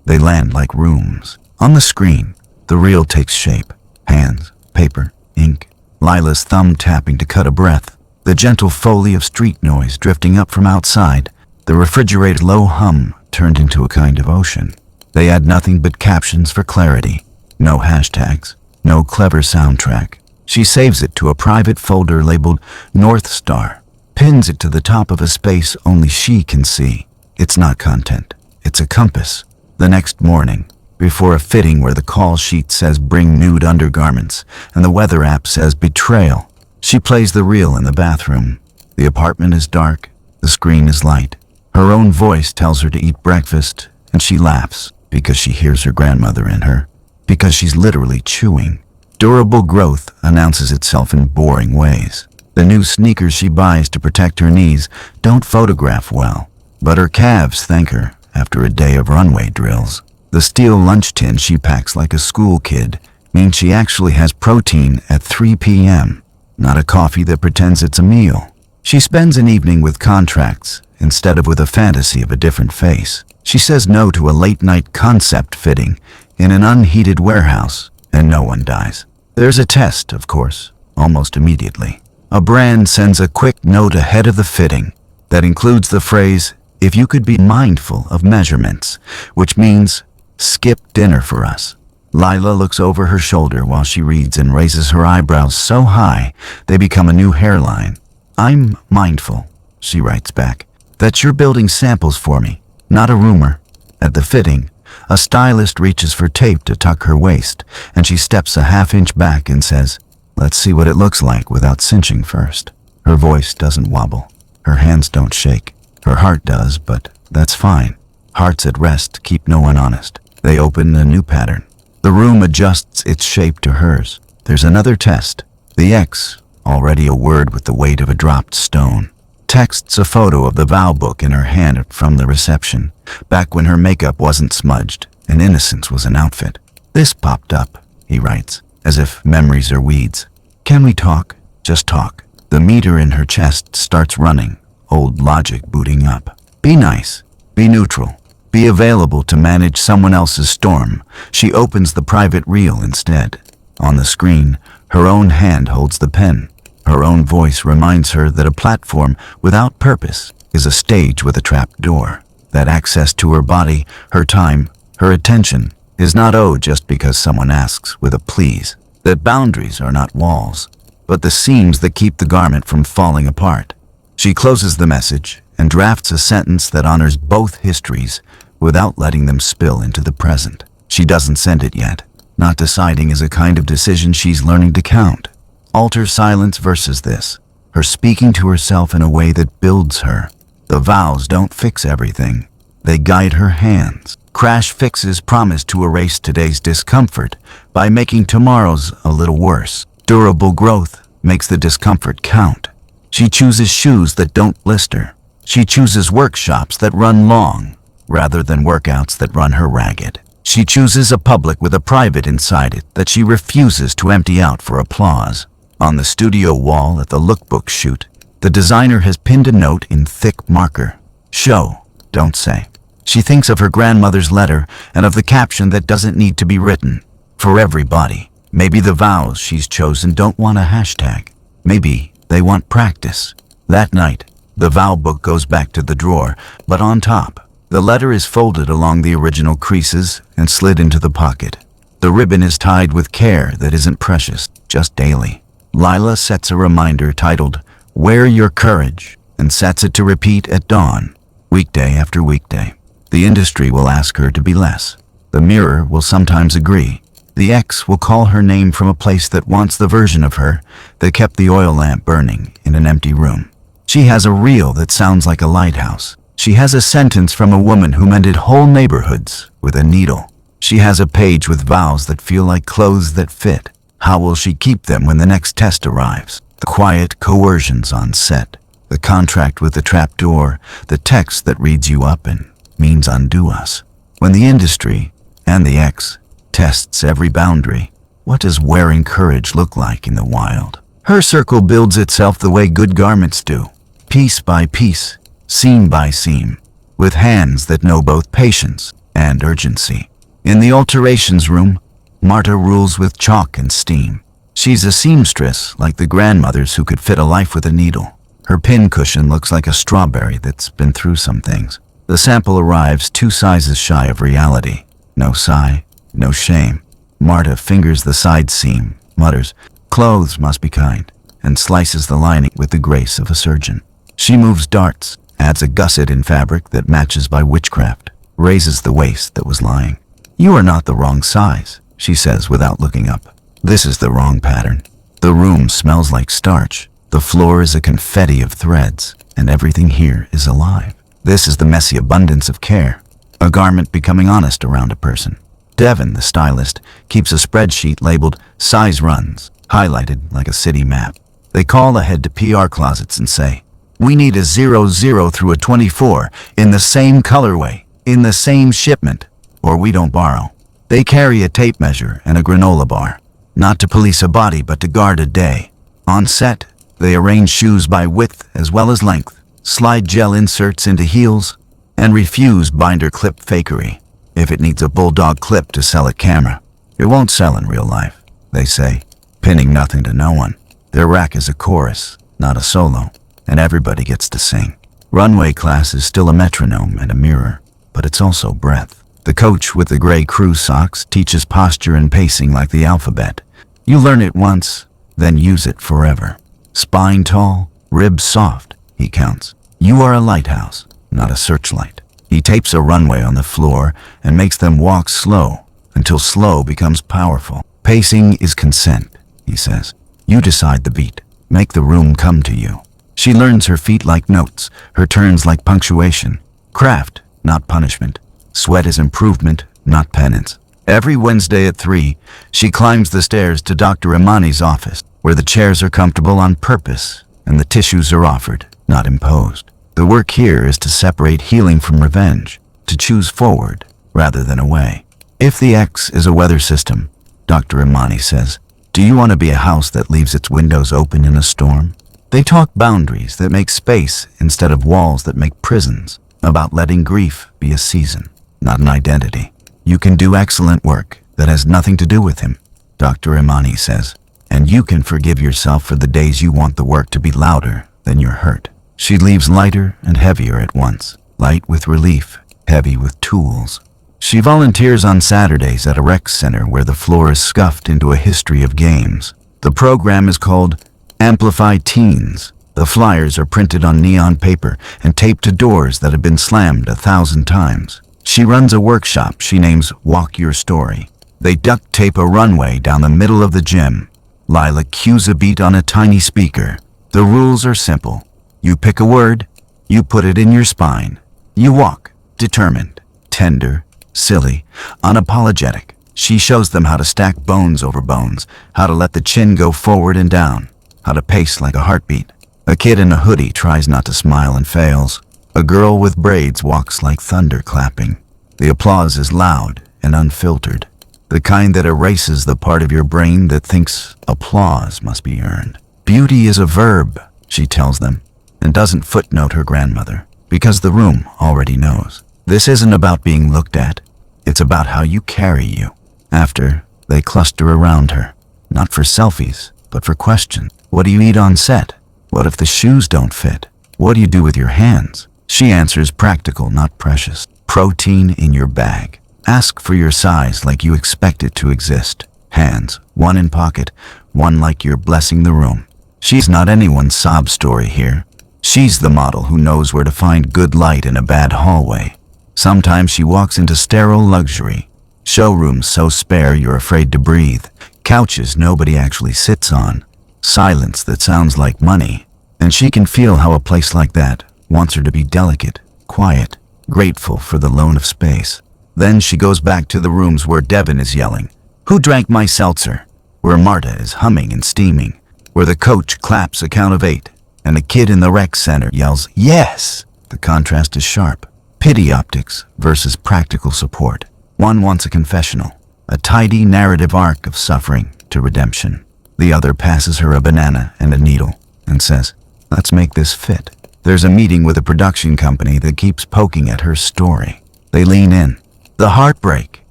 They land like rooms. On the screen, the reel takes shape. Hands, paper, ink. Lila's thumb tapping to cut a breath. The gentle foley of street noise drifting up from outside. The refrigerator's low hum turned into a kind of ocean. They add nothing but captions for clarity. No hashtags. No clever soundtrack. She saves it to a private folder labeled North Star. Pins it to the top of a space only she can see. It's not content. It's a compass. The next morning, before a fitting where the call sheet says bring nude undergarments and the weather app says betrayal, she plays the reel in the bathroom. The apartment is dark. The screen is light. Her own voice tells her to eat breakfast, and she laughs because she hears her grandmother in her, because she's literally chewing. Durable growth announces itself in boring ways. The new sneakers she buys to protect her knees don't photograph well, but her calves thank her after a day of runway drills. The steel lunch tin she packs like a school kid means she actually has protein at 3 p.m., not a coffee that pretends it's a meal. She spends an evening with contracts instead of with a fantasy of a different face. She says no to a late-night concept fitting in an unheated warehouse, and no one dies. There's a test, of course, almost immediately. A brand sends a quick note ahead of the fitting that includes the phrase, if you could be mindful of measurements, which means skip dinner for us. Lila looks over her shoulder while she reads and raises her eyebrows so high they become a new hairline. I'm mindful, she writes back, that you're building samples for me, not a rumor. At the fitting, a stylist reaches for tape to tuck her waist, and she steps a half-inch back and says, let's see what it looks like without cinching first. Her voice doesn't wobble. Her hands don't shake. Her heart does, but that's fine. Hearts at rest keep no one honest. They open a new pattern. The room adjusts its shape to hers. There's another test. The X, already a word with the weight of a dropped stone, texts a photo of the vow book in her hand from the reception, back when her makeup wasn't smudged and innocence was an outfit. This popped up, he writes, as if memories are weeds. Can we talk? Just talk. The meter in her chest starts running, old logic booting up. Be nice. Be neutral. Be available to manage someone else's storm. She opens the private reel instead. On the screen, her own hand holds the pen. Her own voice reminds her that a platform without purpose is a stage with a trap door, that access to her body, her time, Her attention is not owed just because someone asks with a please. That boundaries are not walls, but the seams that keep the garment from falling apart. She closes the message and drafts a sentence that honors both histories without letting them spill into the present. She doesn't send it yet. Not deciding is a kind of decision she's learning to count. Alter silence versus this. Her speaking to herself in a way that builds her. The vows don't fix everything. They guide her hands. Crash fixes promise to erase today's discomfort by making tomorrow's a little worse. Durable growth makes the discomfort count. She chooses shoes that don't blister. She chooses workshops that run long, rather than workouts that run her ragged. She chooses a public with a private inside it that she refuses to empty out for applause. On the studio wall at the lookbook shoot, the designer has pinned a note in thick marker. Show, don't say. She thinks of her grandmother's letter and of the caption that doesn't need to be written. For everybody. Maybe the vows she's chosen don't want a hashtag. Maybe they want practice. That night, the vow book goes back to the drawer, but on top, the letter is folded along the original creases and slid into the pocket. The ribbon is tied with care that isn't precious, just daily. Lila sets a reminder titled, Wear Your Courage, and sets it to repeat at dawn, weekday after weekday. The industry will ask her to be less. The mirror will sometimes agree. The ex will call her name from a place that wants the version of her that kept the oil lamp burning in an empty room. She has a reel that sounds like a lighthouse. She has a sentence from a woman who mended whole neighborhoods with a needle. She has a page with vows that feel like clothes that fit. How will she keep them when the next test arrives? The quiet coercions on set, the contract with the trapdoor, the text that reads you up and means undo us. When the industry and the ex tests every boundary, what does wearing courage look like in the wild? Her circle builds itself the way good garments do, piece by piece, seam by seam, with hands that know both patience and urgency. In the alterations room, Marta rules with chalk and steam. She's a seamstress like the grandmothers who could fit a life with a needle. Her pin cushion looks like a strawberry that's been through some things. The sample arrives 2 sizes shy of reality. No sigh, no shame. Marta fingers the side seam, mutters, "Clothes must be kind," and slices the lining with the grace of a surgeon. She moves darts, adds a gusset in fabric that matches by witchcraft, raises the waist that was lying. "You are not the wrong size," she says without looking up. "This is the wrong pattern." The room smells like starch. The floor is a confetti of threads, and everything here is alive. This is the messy abundance of care, a garment becoming honest around a person. Devin, the stylist, keeps a spreadsheet labeled size runs, highlighted like a city map. They call ahead to PR closets and say, "We need a 00 through a 24 in the same colorway, in the same shipment, or we don't borrow." They carry a tape measure and a granola bar, not to police a body but to guard a day. On set, they arrange shoes by width as well as length, slide gel inserts into heels, and refuse binder clip fakery. If it needs a bulldog clip to sell at camera, it won't sell in real life, they say, pinning nothing to no one. Their rack is a chorus, not a solo, and everybody gets to sing. Runway class is still a metronome and a mirror, but it's also breath. The coach with the gray crew socks teaches posture and pacing like the alphabet. You learn it once, then use it forever. Spine tall, ribs soft, he counts. You are a lighthouse, not a searchlight. He tapes a runway on the floor and makes them walk slow until slow becomes powerful. Pacing is consent, he says. You decide the beat. Make the room come to you. She learns her feet like notes, her turns like punctuation. Craft, not punishment. Sweat is improvement, not penance. Every Wednesday at 3, she climbs the stairs to Dr. Imani's office, where the chairs are comfortable on purpose and the tissues are offered, not imposed. The work here is to separate healing from revenge, to choose forward rather than away. If the X is a weather system, Dr. Imani says, do you want to be a house that leaves its windows open in a storm? They talk boundaries that make space instead of walls that make prisons, about letting grief be a season, not an identity. You can do excellent work that has nothing to do with him, Dr. Imani says, and you can forgive yourself for the days you want the work to be louder than your hurt. She leaves lighter and heavier at once, light with relief, heavy with tools. She volunteers on Saturdays at a rec center where the floor is scuffed into a history of games. The program is called Amplify Teens. The flyers are printed on neon paper and taped to doors that have been slammed 1,000 times. She runs a workshop she names Walk Your Story. They duct tape a runway down the middle of the gym. Lila cues a beat on a tiny speaker. The rules are simple. You pick a word, you put it in your spine. You walk, determined, tender, silly, unapologetic. She shows them how to stack bones over bones, how to let the chin go forward and down, how to pace like a heartbeat. A kid in a hoodie tries not to smile and fails. A girl with braids walks like thunder clapping. The applause is loud and unfiltered, the kind that erases the part of your brain that thinks applause must be earned. Beauty is a verb, she tells them, and doesn't footnote her grandmother, because the room already knows. This isn't about being looked at. It's about how you carry you. After, they cluster around her, not for selfies, but for questions. What do you eat on set? What if the shoes don't fit? What do you do with your hands? She answers practical, not precious. Protein in your bag. Ask for your size like you expect it to exist. Hands, one in pocket, one like you're blessing the room. She's not anyone's sob story here. She's the model who knows where to find good light in a bad hallway. Sometimes she walks into sterile luxury. Showrooms so spare you're afraid to breathe. Couches nobody actually sits on. Silence that sounds like money. And she can feel how a place like that wants her to be delicate, quiet, grateful for the loan of space. Then she goes back to the rooms where Devin is yelling, "Who drank my seltzer?" Where Marta is humming and steaming. Where the coach claps a count of 8, and the kid in the rec center yells, "Yes!" The contrast is sharp. Pity optics versus practical support. One wants a confessional, a tidy narrative arc of suffering to redemption. The other passes her a banana and a needle and says, "Let's make this fit." There's a meeting with a production company that keeps poking at her story. They lean in. "The heartbreak,"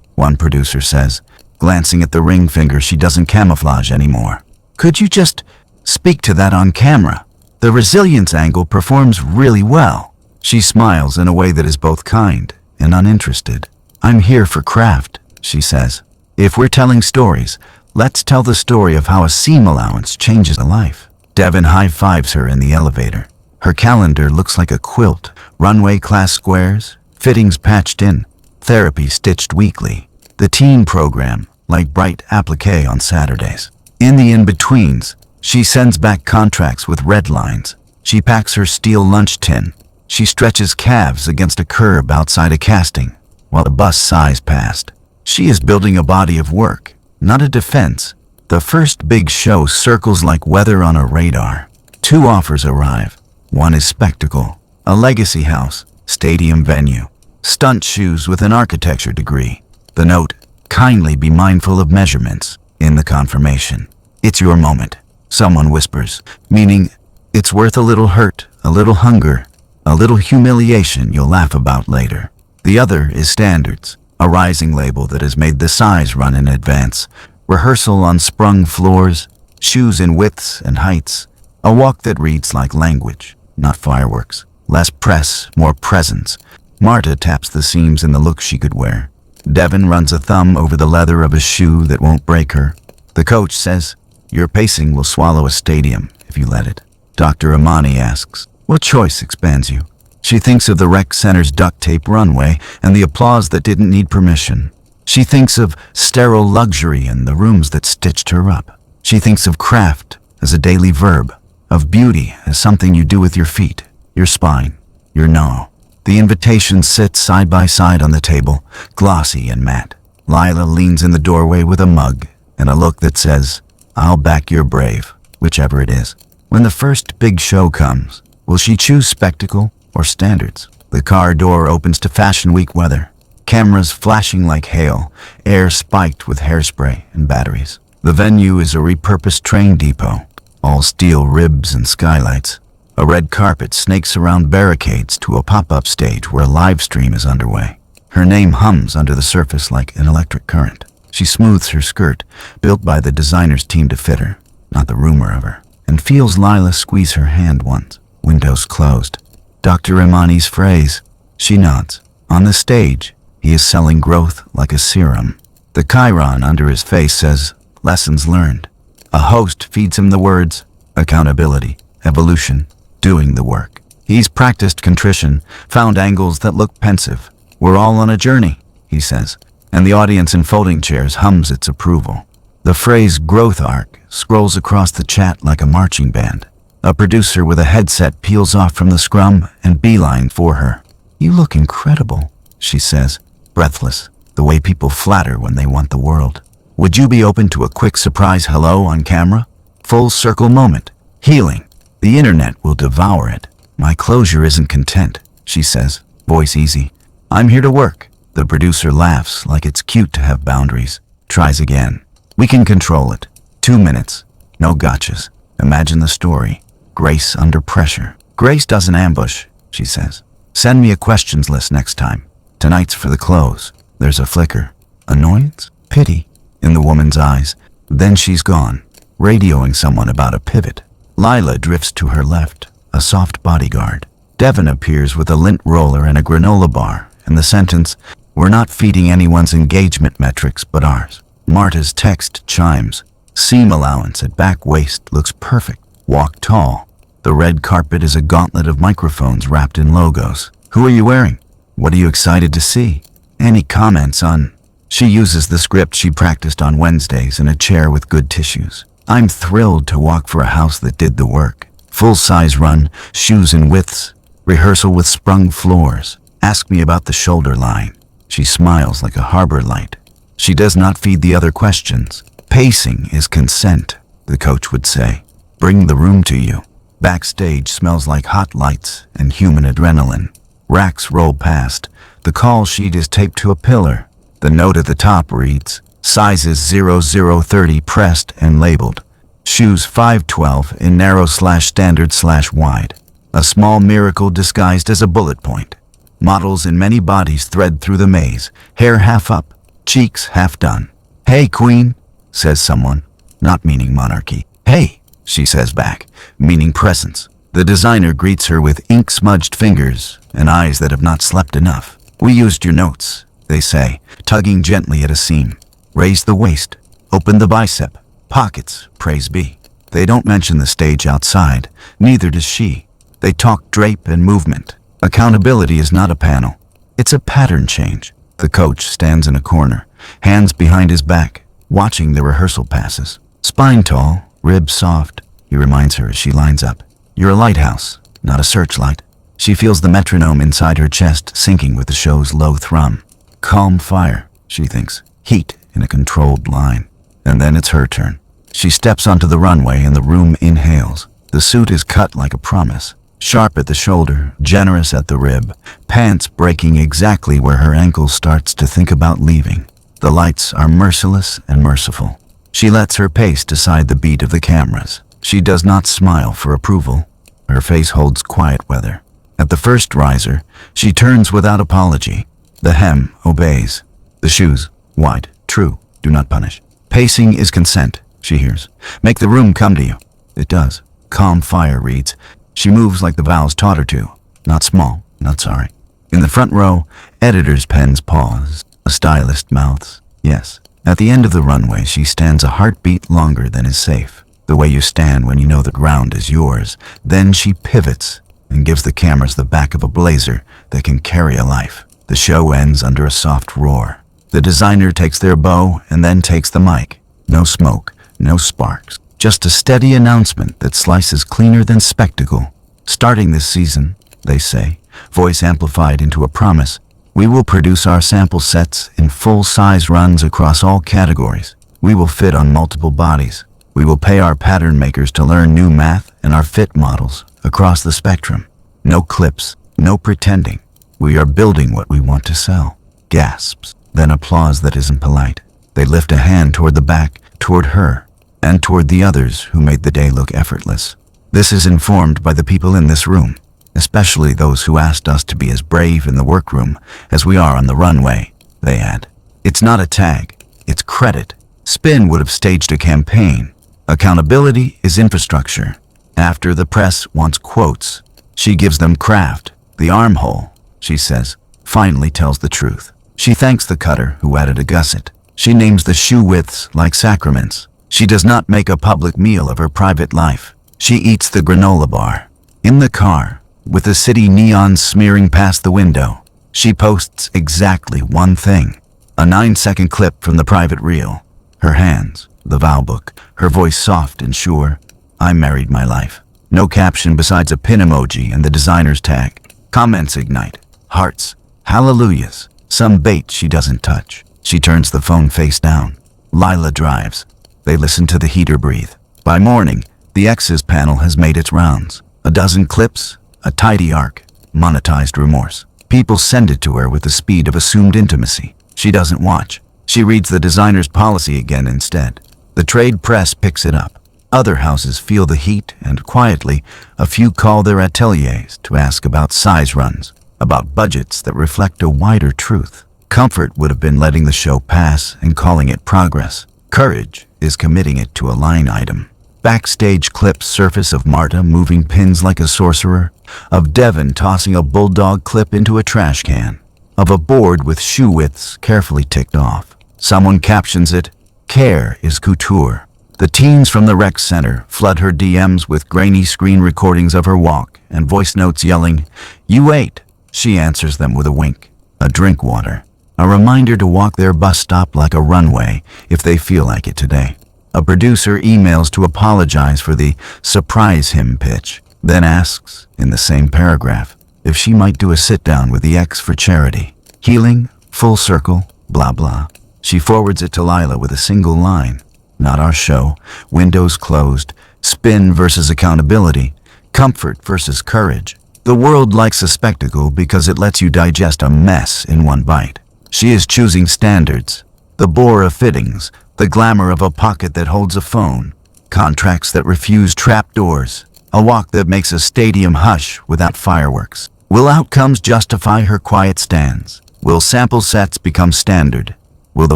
one producer says, glancing at the ring finger she doesn't camouflage anymore. "Could you just speak to that on camera? The resilience angle performs really well." She smiles in a way that is both kind and uninterested. "I'm here for craft," she says. "If we're telling stories, let's tell the story of how a seam allowance changes a life." Devin high-fives her in the elevator. Her calendar looks like a quilt, runway class squares, fittings patched in, therapy stitched weekly. The teen program, like bright applique on Saturdays. In the in-betweens, she sends back contracts with red lines. She packs her steel lunch tin. She stretches calves against a curb outside a casting, while a bus sighs past. She is building a body of work, not a defense. The first big show circles like weather on a radar. 2 offers arrive. One is spectacle, a legacy house, stadium venue, stunt shoes with an architecture degree. The note, "Kindly be mindful of measurements," in the confirmation. "It's your moment," someone whispers, meaning it's worth a little hurt, a little hunger, a little humiliation you'll laugh about later. The other is standards, a rising label that has made the size run in advance. Rehearsal on sprung floors, shoes in widths and heights, a walk that reads like language, not fireworks. Less press, more presence. Marta taps the seams in the look she could wear. Devin runs a thumb over the leather of a shoe that won't break her. The coach says, "Your pacing will swallow a stadium if you let it." Dr. Amani asks, "What choice expands you?" She thinks of the rec center's duct tape runway and the applause that didn't need permission. She thinks of sterile luxury and the rooms that stitched her up. She thinks of craft as a daily verb, of beauty as something you do with your feet, your spine, your no. The invitations sit side by side on the table, glossy and matte. Lila leans in the doorway with a mug and a look that says, "I'll back your brave," whichever it is. When the first big show comes, will she choose spectacle or standards? The car door opens to Fashion Week weather. Cameras flashing like hail, air spiked with hairspray and batteries. The venue is a repurposed train depot, all steel ribs and skylights. A red carpet snakes around barricades to a pop-up stage where a live stream is underway. Her name hums under the surface like an electric current. She smooths her skirt, built by the designer's team to fit her, not the rumor of her, and feels Lila squeeze her hand once, windows closed. Dr. Imani's phrase. She nods. On the stage, He is selling growth like a serum. The chyron under his face says, lessons learned. A host feeds him the words, accountability, evolution, doing the work. He's practiced contrition, found angles that look pensive. We're all on a journey, he says, and the audience in folding chairs hums its approval. The phrase growth arc scrolls across the chat like a marching band. A producer with a headset peels off from the scrum and beelines for her. You look incredible, she says, breathless, the way people flatter when they want the world. Would you be open to a quick surprise hello on camera? Full circle moment. Healing. The internet will devour it. My closure isn't content, she says, voice easy. I'm here to work. The producer laughs like it's cute to have boundaries. Tries again. We can control it. 2 minutes. No gotchas. Imagine the story. Grace under pressure. Grace doesn't ambush, she says. Send me a questions list next time. Tonight's for the close. There's a flicker. Annoyance? Pity in the woman's eyes. Then she's gone, radioing someone about a pivot. Lila drifts to her left, a soft bodyguard. Devin appears with a lint roller and a granola bar, and the sentence, we're not feeding anyone's engagement metrics but ours. Marta's text chimes. Seam allowance at back waist looks perfect. Walk tall. The red carpet is a gauntlet of microphones wrapped in logos. Who are you wearing? What are you excited to see? Any comments on? She uses the script she practiced on Wednesdays in a chair with good tissues. I'm thrilled to walk for a house that did the work. Full-size run, shoes in widths, rehearsal with sprung floors. Ask me about the shoulder line. She smiles like a harbor light. She does not feed the other questions. Pacing is consent, the coach would say. Bring the room to you. Backstage smells like hot lights and human adrenaline. Racks roll past. The call sheet is taped to a pillar. The note at the top reads, sizes 0030 pressed and labeled. Shoes 512 in narrow/standard/wide. A small miracle disguised as a bullet point. Models in many bodies thread through the maze, hair half up, cheeks half done. Hey, queen, says someone, not meaning monarchy. Hey, she says back, meaning presence. The designer greets her with ink-smudged fingers and eyes that have not slept enough. We used your notes, they say, tugging gently at a seam. Raise the waist, open the bicep, pockets, praise be. They don't mention the stage outside, neither does she. They talk drape and movement. Accountability is not a panel. It's a pattern change. The coach stands in a corner, hands behind his back, watching the rehearsal passes. Spine tall, ribs soft, he reminds her as she lines up. You're a lighthouse, not a searchlight. She feels the metronome inside her chest sinking with the show's low thrum. Calm fire, she thinks, heat in a controlled line. And then it's her turn. She steps onto the runway and the room inhales. The suit is cut like a promise. Sharp at the shoulder, generous at the rib, pants breaking exactly where her ankle starts to think about leaving. The lights are merciless and merciful. She lets her pace decide the beat of the cameras. She does not smile for approval. Her face holds quiet weather. At the first riser, she turns without apology. The hem obeys. The shoes, wide, true, do not punish. Pacing is consent, she hears. Make the room come to you. It does. Calm fire reads. She moves like the vows taught her to. Not small, not sorry. In the front row, editors' pens pause. A stylist mouths. Yes. At the end of the runway, she stands a heartbeat longer than is safe. The way you stand when you know the ground is yours. Then she pivots and gives the cameras the back of a blazer that can carry a life. The show ends under a soft roar. The designer takes their bow and then takes the mic. No smoke, no sparks. Just a steady announcement that slices cleaner than spectacle. Starting this season, they say, voice amplified into a promise, we will produce our sample sets in full-size runs across all categories. We will fit on multiple bodies. We will pay our pattern makers to learn new math and our fit models across the spectrum. No clips, no pretending. We are building what we want to sell. Gasps, then applause that isn't polite. They lift a hand toward the back, toward her, and toward the others who made the day look effortless. This is informed by the people in this room, especially those who asked us to be as brave in the workroom as we are on the runway, they add. It's not a tag, it's credit. Spin would have staged a campaign. Accountability is infrastructure. After the press wants quotes, she gives them craft. The armhole, she says, finally tells the truth. She thanks the cutter who added a gusset. She names the shoe widths like sacraments. She does not make a public meal of her private life. She eats the granola bar. In the car, with the city neons smearing past the window, she posts exactly one thing. A 9-second clip from the private reel. Her hands, the vow book, her voice soft and sure. I married my life. No caption besides a pin emoji and the designer's tag. Comments ignite. Hearts. Hallelujahs. Some bait she doesn't touch. She turns the phone face down. Lila drives. They listen to the heater breathe. By morning, the exes panel has made its rounds. A dozen clips, a tidy arc, monetized remorse. People send it to her with the speed of assumed intimacy. She doesn't watch. She reads the designer's policy again instead. The trade press picks it up. Other houses feel the heat, and quietly, a few call their ateliers to ask about size runs, about budgets that reflect a wider truth. Comfort would have been letting the show pass and calling it progress. Courage is committing it to a line item. Backstage clips surface of Marta moving pins like a sorcerer, of Devon tossing a bulldog clip into a trash can, of a board with shoe widths carefully ticked off. Someone captions it, "Care is couture." The teens from the rec center flood her DMs with grainy screen recordings of her walk and voice notes yelling, "You ate." She answers them with a wink, a drink water, a reminder to walk their bus stop like a runway if they feel like it today. A producer emails to apologize for the surprise him pitch, then asks, in the same paragraph, if she might do a sit-down with the ex for charity. Healing, full circle, blah blah. She forwards it to Lila with a single line. Not our show. Windows closed. Spin versus accountability. Comfort versus courage. The world likes a spectacle because it lets you digest a mess in one bite. She is choosing standards. The bore of fittings. The glamour of a pocket that holds a phone. Contracts that refuse trapdoors. A walk that makes a stadium hush without fireworks. Will outcomes justify her quiet stands? Will sample sets become standard? Will the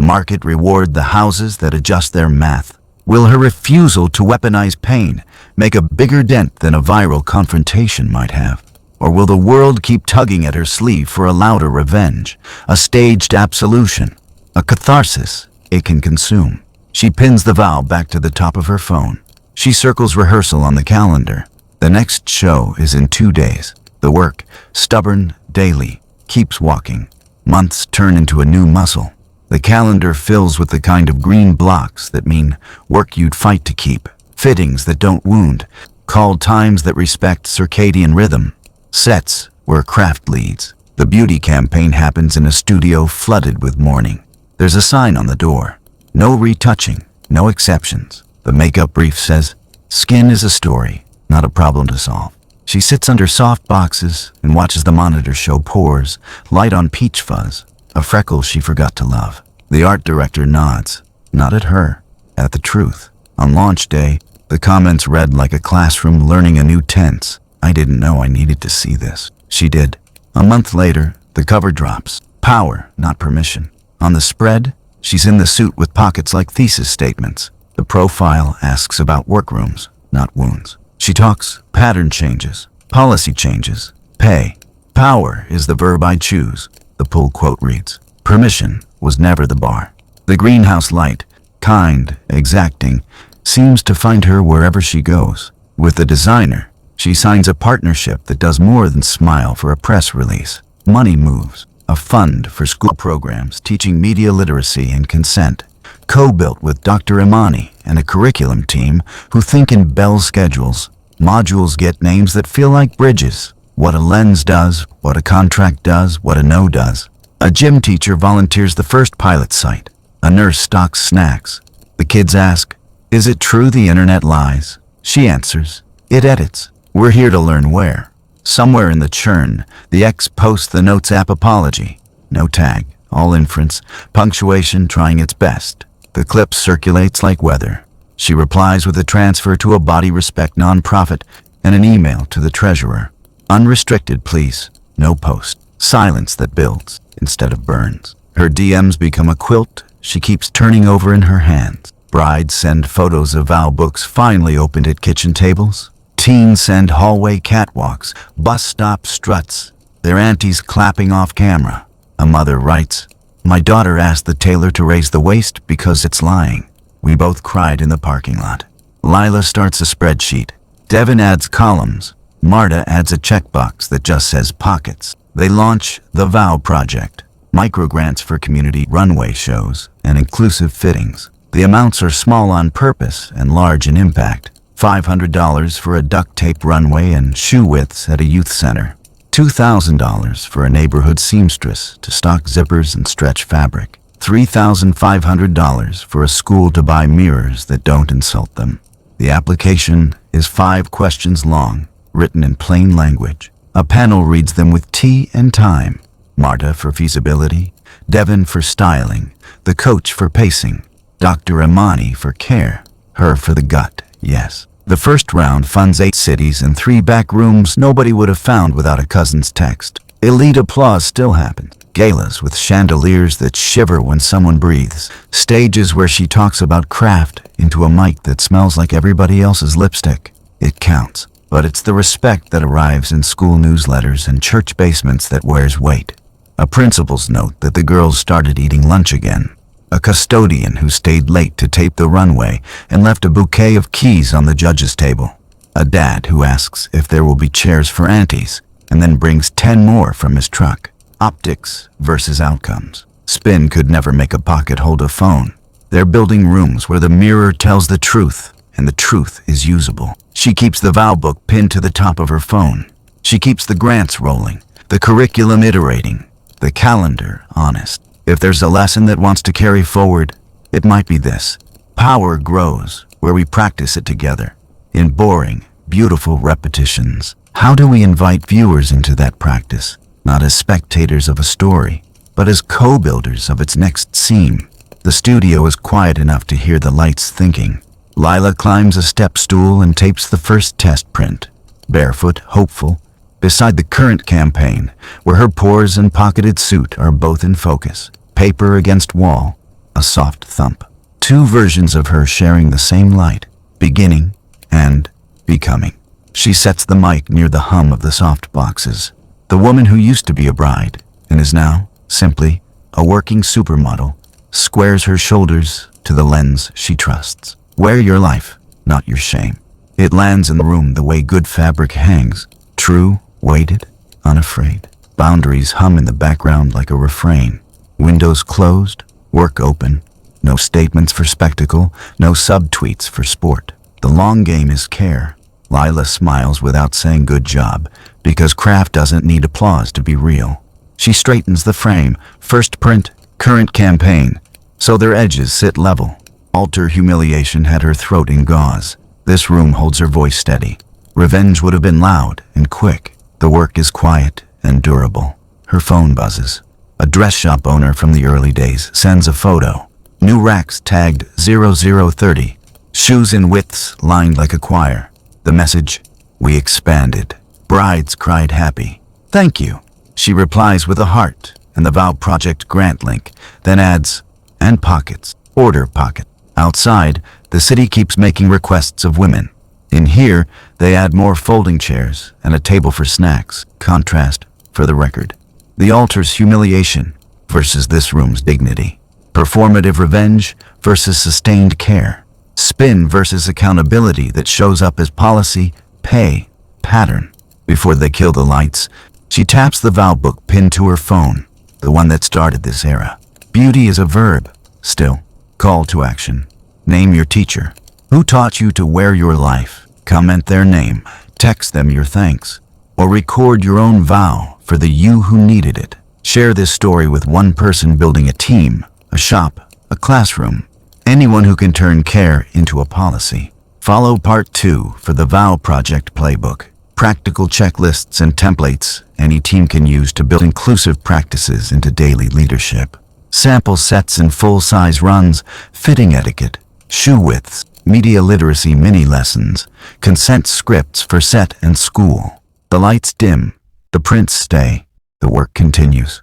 market reward the houses that adjust their math? Will her refusal to weaponize pain make a bigger dent than a viral confrontation might have? Or will the world keep tugging at her sleeve for a louder revenge, a staged absolution, a catharsis it can consume? She pins the vow back to the top of her phone. She circles rehearsal on the calendar. The next show is in 2 days. The work, stubborn, daily, keeps walking. Months turn into a new muscle. The calendar fills with the kind of green blocks that mean work you'd fight to keep, fittings that don't wound, call times that respect circadian rhythm, sets where craft leads. The beauty campaign happens in a studio flooded with morning. There's a sign on the door. No retouching, no exceptions. The makeup brief says, "Skin is a story, not a problem to solve." She sits under soft boxes and watches the monitor show pores, light on peach fuzz, a freckle she forgot to love. The art director nods, not at her, at the truth. On launch day, the comments read like a classroom learning a new tense. I didn't know I needed to see this. She did. A month later, the cover drops. Power, not permission. On the spread, she's in the suit with pockets like thesis statements. The profile asks about workrooms, not wounds. She talks pattern changes, policy changes, pay. Power is the verb I choose, the pull quote reads. Permission was never the bar. The greenhouse light, kind, exacting, seems to find her wherever she goes. With the designer, she signs a partnership that does more than smile for a press release. Money moves, a fund for school programs teaching media literacy and consent. Co-built with Dr. Imani and a curriculum team who think in bell schedules. Modules get names that feel like bridges. What a lens does, what a contract does, what a no does. A gym teacher volunteers the first pilot site. A nurse stocks snacks. The kids ask, "Is it true the internet lies?" She answers, "It edits." We're here to learn where. Somewhere in the churn, the ex posts the Notes app apology. No tag, all inference, punctuation trying its best. The clip circulates like weather. She replies with a transfer to a body respect nonprofit and an email to the treasurer. Unrestricted, please. No post. Silence that builds instead of burns. Her DMs become a quilt she keeps turning over in her hands. Brides send photos of vow books finally opened at kitchen tables. Teens send hallway catwalks, bus stop struts, their aunties clapping off camera. A mother writes, My daughter asked the tailor to raise the waist because it's lying. We both cried in the parking lot. Lila starts a spreadsheet. Devin adds columns. Marta adds a checkbox that just says pockets. They launch the Vow Project. Microgrants for community runway shows and inclusive fittings. The amounts are small on purpose and large in impact. $500 for a duct tape runway and shoe widths at a youth center. $2,000 for a neighborhood seamstress to stock zippers and stretch fabric. $3,500 for a school to buy mirrors that don't insult them. The application is 5 questions long, written in plain language. A panel reads them with tea and time. Marta for feasibility, Devin for styling, the coach for pacing, Dr. Imani for care, her for the gut, yes. The first round funds 8 cities and 3 back rooms nobody would have found without a cousin's text. Elite applause still happens. Galas with chandeliers that shiver when someone breathes. Stages where she talks about craft into a mic that smells like everybody else's lipstick. It counts. But it's the respect that arrives in school newsletters and church basements that wears weight. A principal's note that the girls started eating lunch again. A custodian who stayed late to tape the runway and left a bouquet of keys on the judge's table. A dad who asks if there will be chairs for aunties and then brings 10 more from his truck. Optics versus outcomes. Spin could never make a pocket hold a phone. They're building rooms where the mirror tells the truth and the truth is usable. She keeps the vow book pinned to the top of her phone. She keeps the grants rolling, the curriculum iterating, the calendar honest. If there's a lesson that wants to carry forward, it might be this. Power grows where we practice it together, in boring, beautiful repetitions. How do we invite viewers into that practice, not as spectators of a story, but as co-builders of its next scene? The studio is quiet enough to hear the lights thinking. Lila climbs a step stool and tapes the first test print. Barefoot, hopeful, beside the current campaign, where her pores and pocketed suit are both in focus. Paper against wall, a soft thump. 2 versions of her sharing the same light, beginning and becoming. She sets the mic near the hum of the soft boxes. The woman who used to be a bride and is now simply a working supermodel squares her shoulders to the lens she trusts. Wear your life, not your shame. It lands in the room the way good fabric hangs, true, weighted, unafraid. Boundaries hum in the background like a refrain. Windows closed, work open. No statements for spectacle, no subtweets for sport. The long game is care. Lila smiles without saying good job, because craft doesn't need applause to be real. She straightens the frame, first print, current campaign, so their edges sit level. Altar humiliation had her throat in gauze. This room holds her voice steady. Revenge would have been loud and quick. The work is quiet and durable. Her phone buzzes. A dress shop owner from the early days sends a photo. New racks tagged 0030. Shoes in widths lined like a choir. The message, we expanded. Brides cried happy. Thank you. She replies with a heart and the Vow Project grant link, then adds, and pockets. Order pocket. Outside, the city keeps making requests of women. In here, they add more folding chairs and a table for snacks. Contrast, for the record. The altar's humiliation versus this room's dignity. Performative revenge versus sustained care. Spin versus accountability that shows up as policy, pay, pattern. Before they kill the lights, she taps the vow book pinned to her phone, the one that started this era. Beauty is a verb, still. Call to action. Name your teacher. Who taught you to wear your life? Comment their name. Text them your thanks. Or record your own vow for the you who needed it. Share this story with one person building a team, a shop, a classroom. Anyone who can turn care into a policy. Follow part 2 for the Vow Project playbook. Practical checklists and templates any team can use to build inclusive practices into daily leadership. Sample sets and full-size runs, fitting etiquette, shoe widths, media literacy mini lessons, consent scripts for set and school. The lights dim, the prints stay, the work continues.